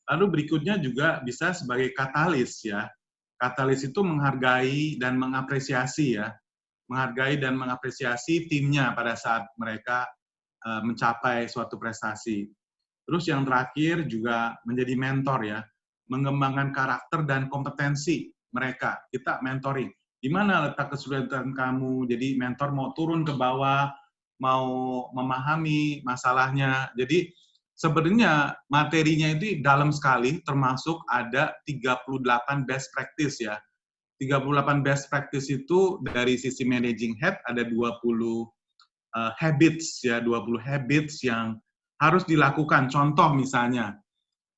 Lalu berikutnya juga bisa sebagai katalis, ya. Katalis itu menghargai dan mengapresiasi, ya. Menghargai dan mengapresiasi timnya pada saat mereka mencapai suatu prestasi. Terus yang terakhir juga menjadi mentor, ya. Mengembangkan karakter dan kompetensi mereka. Kita mentoring. Di mana letak kesulitan kamu? Jadi mentor mau turun ke bawah, mau memahami masalahnya. Jadi sebenarnya materinya itu dalam sekali, termasuk ada 38 best practice, ya. 38 best practice itu dari sisi managing head ada 20 habits, ya, 20 habits yang harus dilakukan. Contoh misalnya,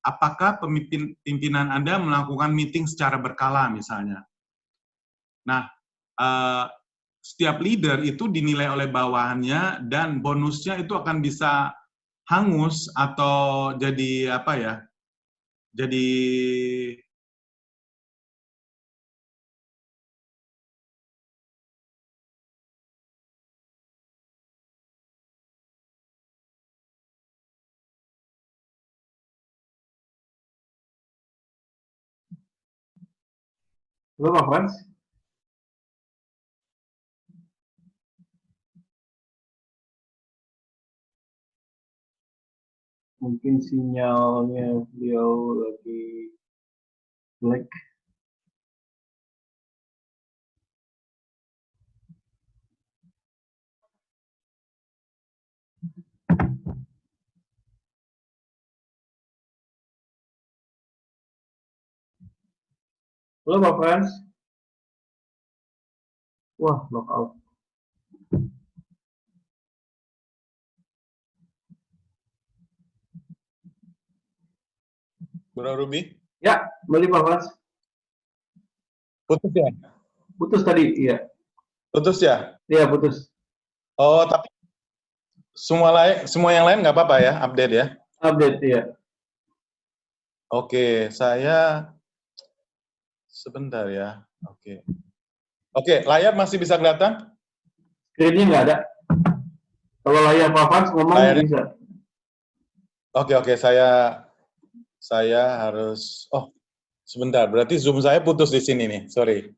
apakah pimpinan Anda melakukan meeting secara berkala misalnya? Nah, setiap leader itu dinilai oleh bawahannya dan bonusnya itu akan bisa hangus atau jadi apa ya? Jadi Halo Pak Frans. Mungkin sinyalnya beliau lagi jelek. Halo Pak Frans. Wah, lockout. Bro Ruby? Ya, kembali Pak Frans. Putus ya? Putus tadi, iya. Putus ya? Iya, putus. Oh, tapi semua yang lain nggak apa-apa ya, update ya? Update, iya. Oke, saya sebentar ya. Oke, layar masih bisa kelihatan? Screen-nya nggak ada. Kalau layar Pak Fans ngomong Layarnya- bisa. Oke, saya harus. Oh, sebentar. Berarti Zoom saya putus di sini nih. Sorry.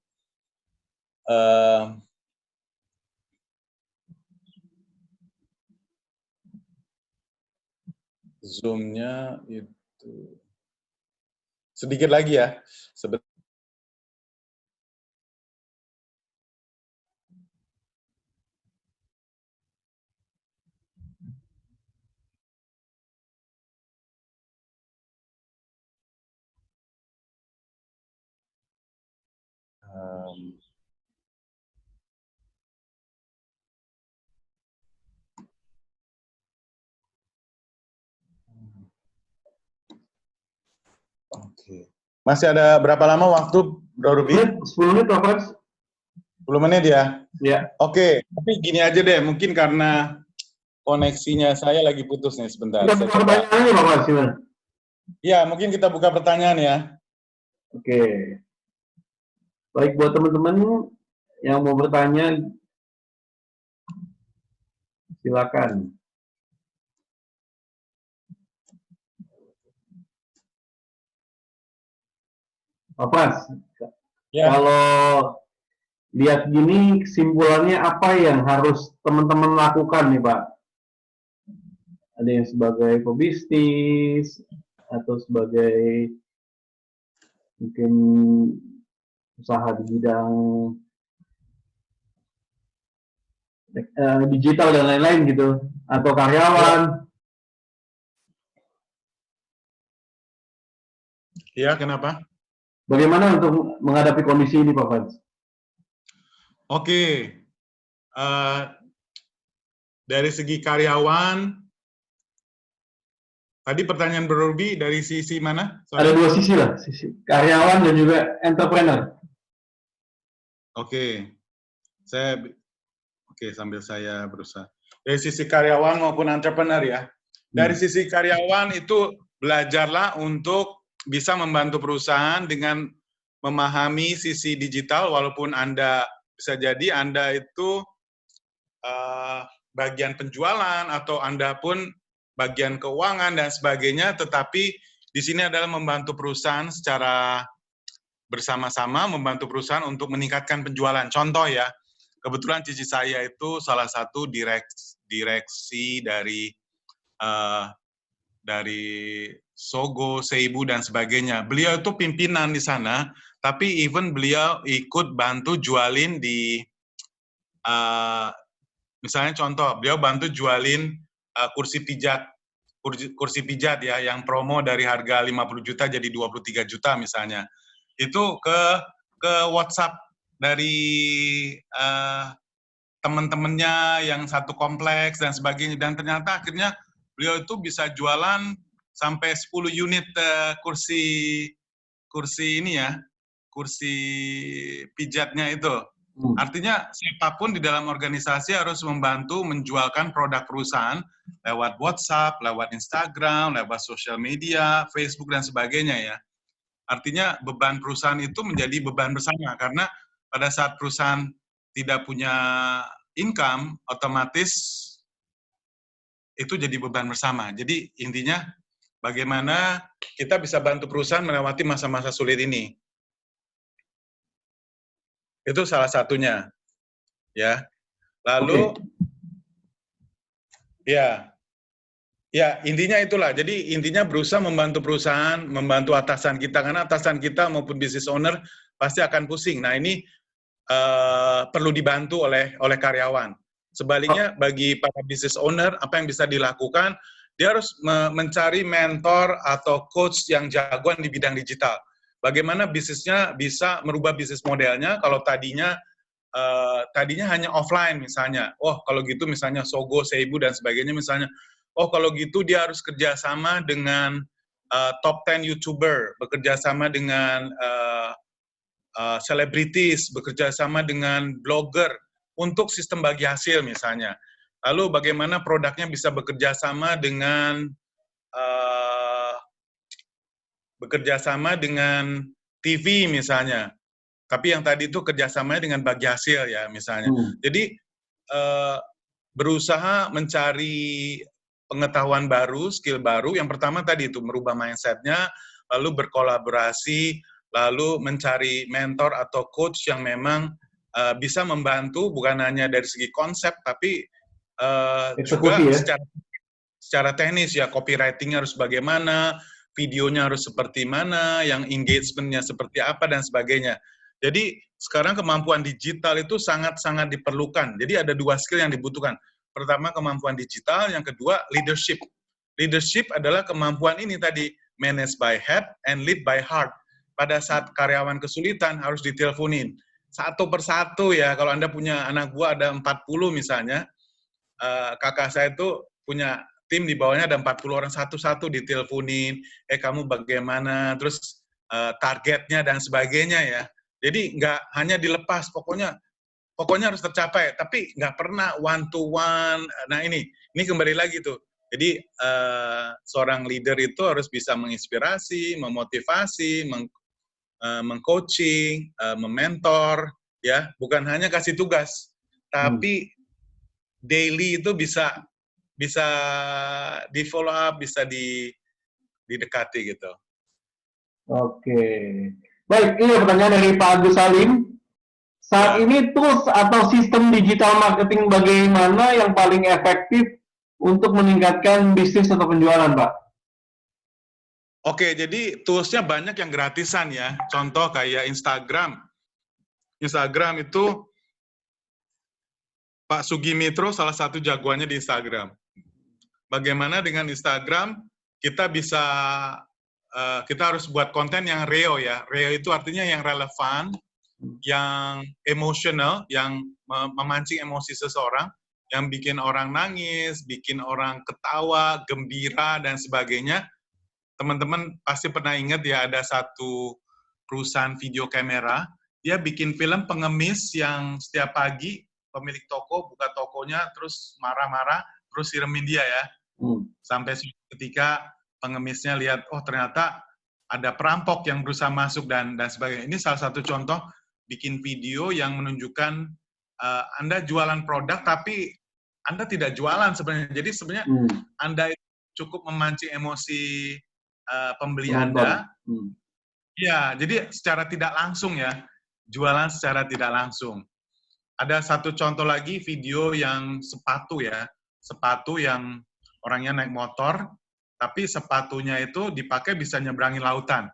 Zoom-nya itu sedikit lagi ya. Oke. Masih ada berapa lama waktu, Bro Ruby? 10 menit Pak Fans. 10 menit ya? Iya. Oke, tapi gini aja deh, mungkin karena koneksinya saya lagi putus nih sebentar. Kita buka pertanyaannya Pak Fans, gimana? Ya, mungkin kita buka pertanyaan ya. Oke. Baik, buat teman-teman yang mau bertanya, silakan. Pak Fans, Ya. kalau lihat gini, kesimpulannya apa yang harus teman-teman lakukan nih Pak? Ada yang sebagai pebisnis, atau sebagai mungkin usaha di bidang digital dan lain-lain gitu, atau karyawan. Iya, kenapa? Bagaimana untuk menghadapi kondisi ini Pak Fans? Oke. Dari segi karyawan, tadi pertanyaan Bro Ruby dari sisi mana? Ada dua sisi lah, sisi karyawan dan juga entrepreneur. Oke. Sambil saya berusaha. Dari sisi karyawan maupun entrepreneur ya. Dari sisi karyawan itu belajarlah untuk bisa membantu perusahaan dengan memahami sisi digital, walaupun Anda bisa jadi Anda itu bagian penjualan atau Anda pun bagian keuangan dan sebagainya, tetapi di sini adalah membantu perusahaan secara bersama-sama, membantu perusahaan untuk meningkatkan penjualan. Contoh ya, kebetulan cici saya itu salah satu direksi dari Sogo, Seibu, dan sebagainya. Beliau itu pimpinan di sana, tapi even beliau ikut bantu jualin di, misalnya contoh, beliau bantu jualin kursi pijat ya, yang promo dari harga 50 juta jadi 23 juta misalnya. Itu ke WhatsApp dari teman-temannya yang satu kompleks dan sebagainya, dan ternyata akhirnya beliau itu bisa jualan sampai 10 unit kursi ini ya, kursi pijatnya itu. Artinya siapapun di dalam organisasi harus membantu menjualkan produk perusahaan lewat WhatsApp, lewat Instagram, lewat sosial media, Facebook dan sebagainya ya. Artinya beban perusahaan itu menjadi beban bersama, karena pada saat perusahaan tidak punya income, otomatis itu jadi beban bersama. Jadi intinya bagaimana kita bisa bantu perusahaan melewati masa-masa sulit ini. Itu salah satunya. Ya. Lalu Ya, intinya itulah. Jadi intinya berusaha membantu perusahaan, membantu atasan kita, karena atasan kita maupun business owner pasti akan pusing. Nah, ini perlu dibantu oleh karyawan. Sebaliknya bagi para business owner, apa yang bisa dilakukan, dia harus mencari mentor atau coach yang jagoan di bidang digital. Bagaimana bisnisnya bisa merubah bisnis modelnya kalau tadinya hanya offline misalnya. Oh, kalau gitu misalnya Sogo, Seibu dan sebagainya misalnya. Oh, kalau gitu dia harus kerjasama dengan top 10 YouTuber, bekerja sama dengan selebritis, bekerja sama dengan blogger untuk sistem bagi hasil misalnya. Lalu bagaimana produknya bisa bekerja sama dengan TV misalnya. Tapi yang tadi itu kerjasamanya dengan bagi hasil ya misalnya. Jadi berusaha mencari pengetahuan baru, skill baru. Yang pertama tadi itu merubah mindset-nya, lalu berkolaborasi, lalu mencari mentor atau coach yang memang bisa membantu bukan hanya dari segi konsep, tapi juga ya? secara teknis ya, copywriting-nya harus bagaimana, videonya harus seperti mana, yang engagement-nya seperti apa, dan sebagainya. Jadi sekarang kemampuan digital itu sangat-sangat diperlukan. Jadi ada 2 skill yang dibutuhkan. Pertama kemampuan digital, yang kedua leadership. Leadership adalah kemampuan ini tadi, manage by head and lead by heart. Pada saat karyawan kesulitan harus diteleponin. Satu persatu ya, kalau Anda punya anak buah ada 40 misalnya, kakak saya itu punya tim di bawahnya ada 40 orang, satu-satu diteleponin, kamu bagaimana, terus targetnya dan sebagainya ya. Jadi nggak hanya dilepas, pokoknya harus tercapai, tapi nggak pernah one to one. Nah ini kembali lagi tuh. Jadi seorang leader itu harus bisa menginspirasi, memotivasi, mengcoaching, mementor, ya bukan hanya kasih tugas, tapi daily itu bisa di follow up, bisa didekati gitu. Oke. Baik, ini pertanyaan dari Pak Agus Salim. Saat ini tools atau sistem digital marketing bagaimana yang paling efektif untuk meningkatkan bisnis atau penjualan, Pak? Oke, jadi tools-nya banyak yang gratisan ya. Contoh kayak Instagram. Instagram itu Pak Sugimitro salah satu jagoannya di Instagram. Bagaimana dengan Instagram, kita harus buat konten yang real ya. Real itu artinya yang relevan, yang emosional, yang memancing emosi seseorang, yang bikin orang nangis, bikin orang ketawa, gembira, dan sebagainya. Teman-teman pasti pernah ingat ya, ada satu perusahaan video kamera, dia bikin film pengemis yang setiap pagi pemilik toko buka tokonya, terus marah-marah, terus siremin dia ya. Sampai ketika pengemisnya lihat, oh ternyata ada perampok yang berusaha masuk dan sebagainya. Ini salah satu contoh bikin video yang menunjukkan Anda jualan produk, tapi Anda tidak jualan sebenarnya. Jadi sebenarnya Anda cukup memancing emosi pembeli Anda. Ya, jadi secara tidak langsung ya, jualan secara tidak langsung. Ada satu contoh lagi video yang sepatu ya, sepatu yang orangnya naik motor, tapi sepatunya itu dipakai bisa nyebrangin lautan.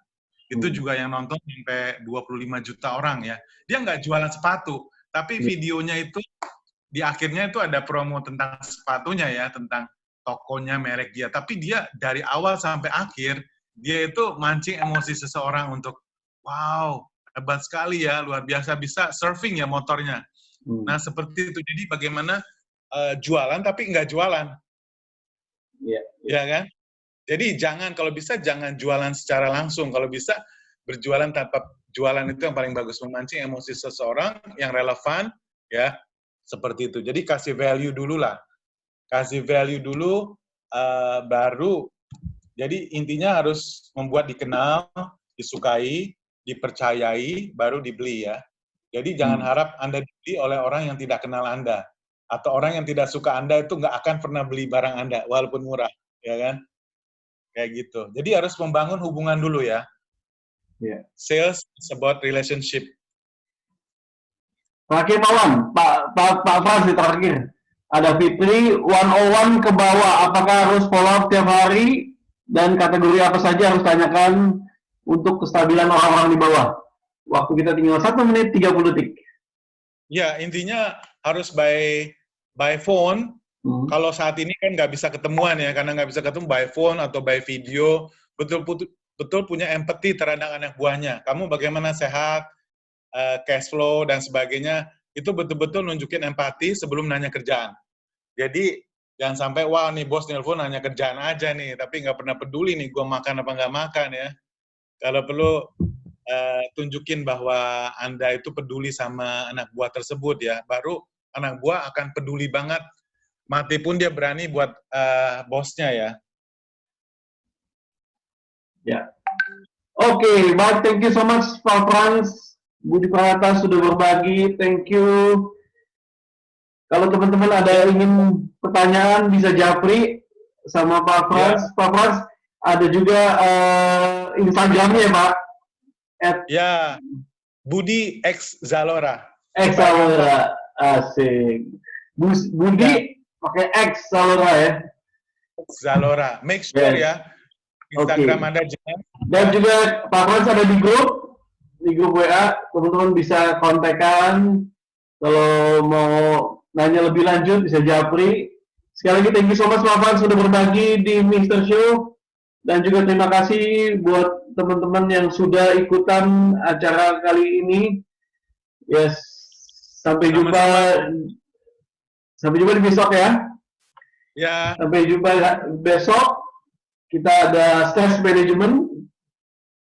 Itu juga yang nonton sampai 25 juta orang ya. Dia nggak jualan sepatu, tapi videonya itu di akhirnya itu ada promo tentang sepatunya ya, tentang tokonya, merek dia. Tapi dia dari awal sampai akhir, dia itu mancing emosi seseorang untuk, wow, hebat sekali ya, luar biasa, bisa surfing ya motornya. Nah, seperti itu. Jadi bagaimana jualan tapi nggak jualan. Ya kan? Jadi kalau bisa jangan jualan secara langsung. Kalau bisa berjualan tanpa jualan, itu yang paling bagus, memancing emosi seseorang yang relevan ya, seperti itu. Jadi kasih value dulu lah. Kasih value dulu baru. Jadi intinya harus membuat dikenal, disukai, dipercayai, baru dibeli ya. Jadi jangan harap Anda dibeli oleh orang yang tidak kenal Anda. Atau orang yang tidak suka Anda itu nggak akan pernah beli barang Anda, walaupun murah. Ya kan? Kayak gitu. Jadi harus membangun hubungan dulu ya. Sales is about relationship. Terakhir Pak Wan, Pak Fazli terakhir. Ada Fitri, 101 ke bawah, apakah harus follow up tiap hari? Dan kategori apa saja harus tanyakan untuk kestabilan orang-orang di bawah? Waktu kita tinggal 1 menit 30 detik. Ya, intinya harus by phone. Kalau saat ini kan nggak bisa ketemuan ya, karena nggak bisa ketemu by phone atau by video. Betul punya empati terhadap anak buahnya. Kamu bagaimana sehat, cash flow, dan sebagainya. Itu betul-betul nunjukin empati sebelum nanya kerjaan. Jadi, jangan sampai, wah nih bos nelpon nanya kerjaan aja nih, tapi nggak pernah peduli nih gue makan apa nggak makan ya. Kalau perlu tunjukin bahwa Anda itu peduli sama anak buah tersebut ya, baru anak buah akan peduli banget, mati pun dia berani buat bosnya ya. Ya. Oke, baik, thank you so much Pak Frans, Budi Pratata sudah berbagi, thank you. Kalau teman-teman ada ingin pertanyaan bisa japri sama Pak Frans. Ya. Pak Frans ada juga Instagramnya ya Pak. Ya, Budi X Zalora. X Zalora, asik. Budi pakai X Zalora ya. Zalora, make sure ya. Instagram Anda jangan. Dan juga Pak Frans ada di grup WA, teman-teman bisa kontakkan kalau mau nanya lebih lanjut bisa japri. Sekali lagi thank you so much Pak Frans sudah berbagi di Mr. Show, dan juga terima kasih buat teman-teman yang sudah ikutan acara kali ini. Yes, sampai jumpa di besok ya. Ya. Sampai jumpa besok. Kita ada stress management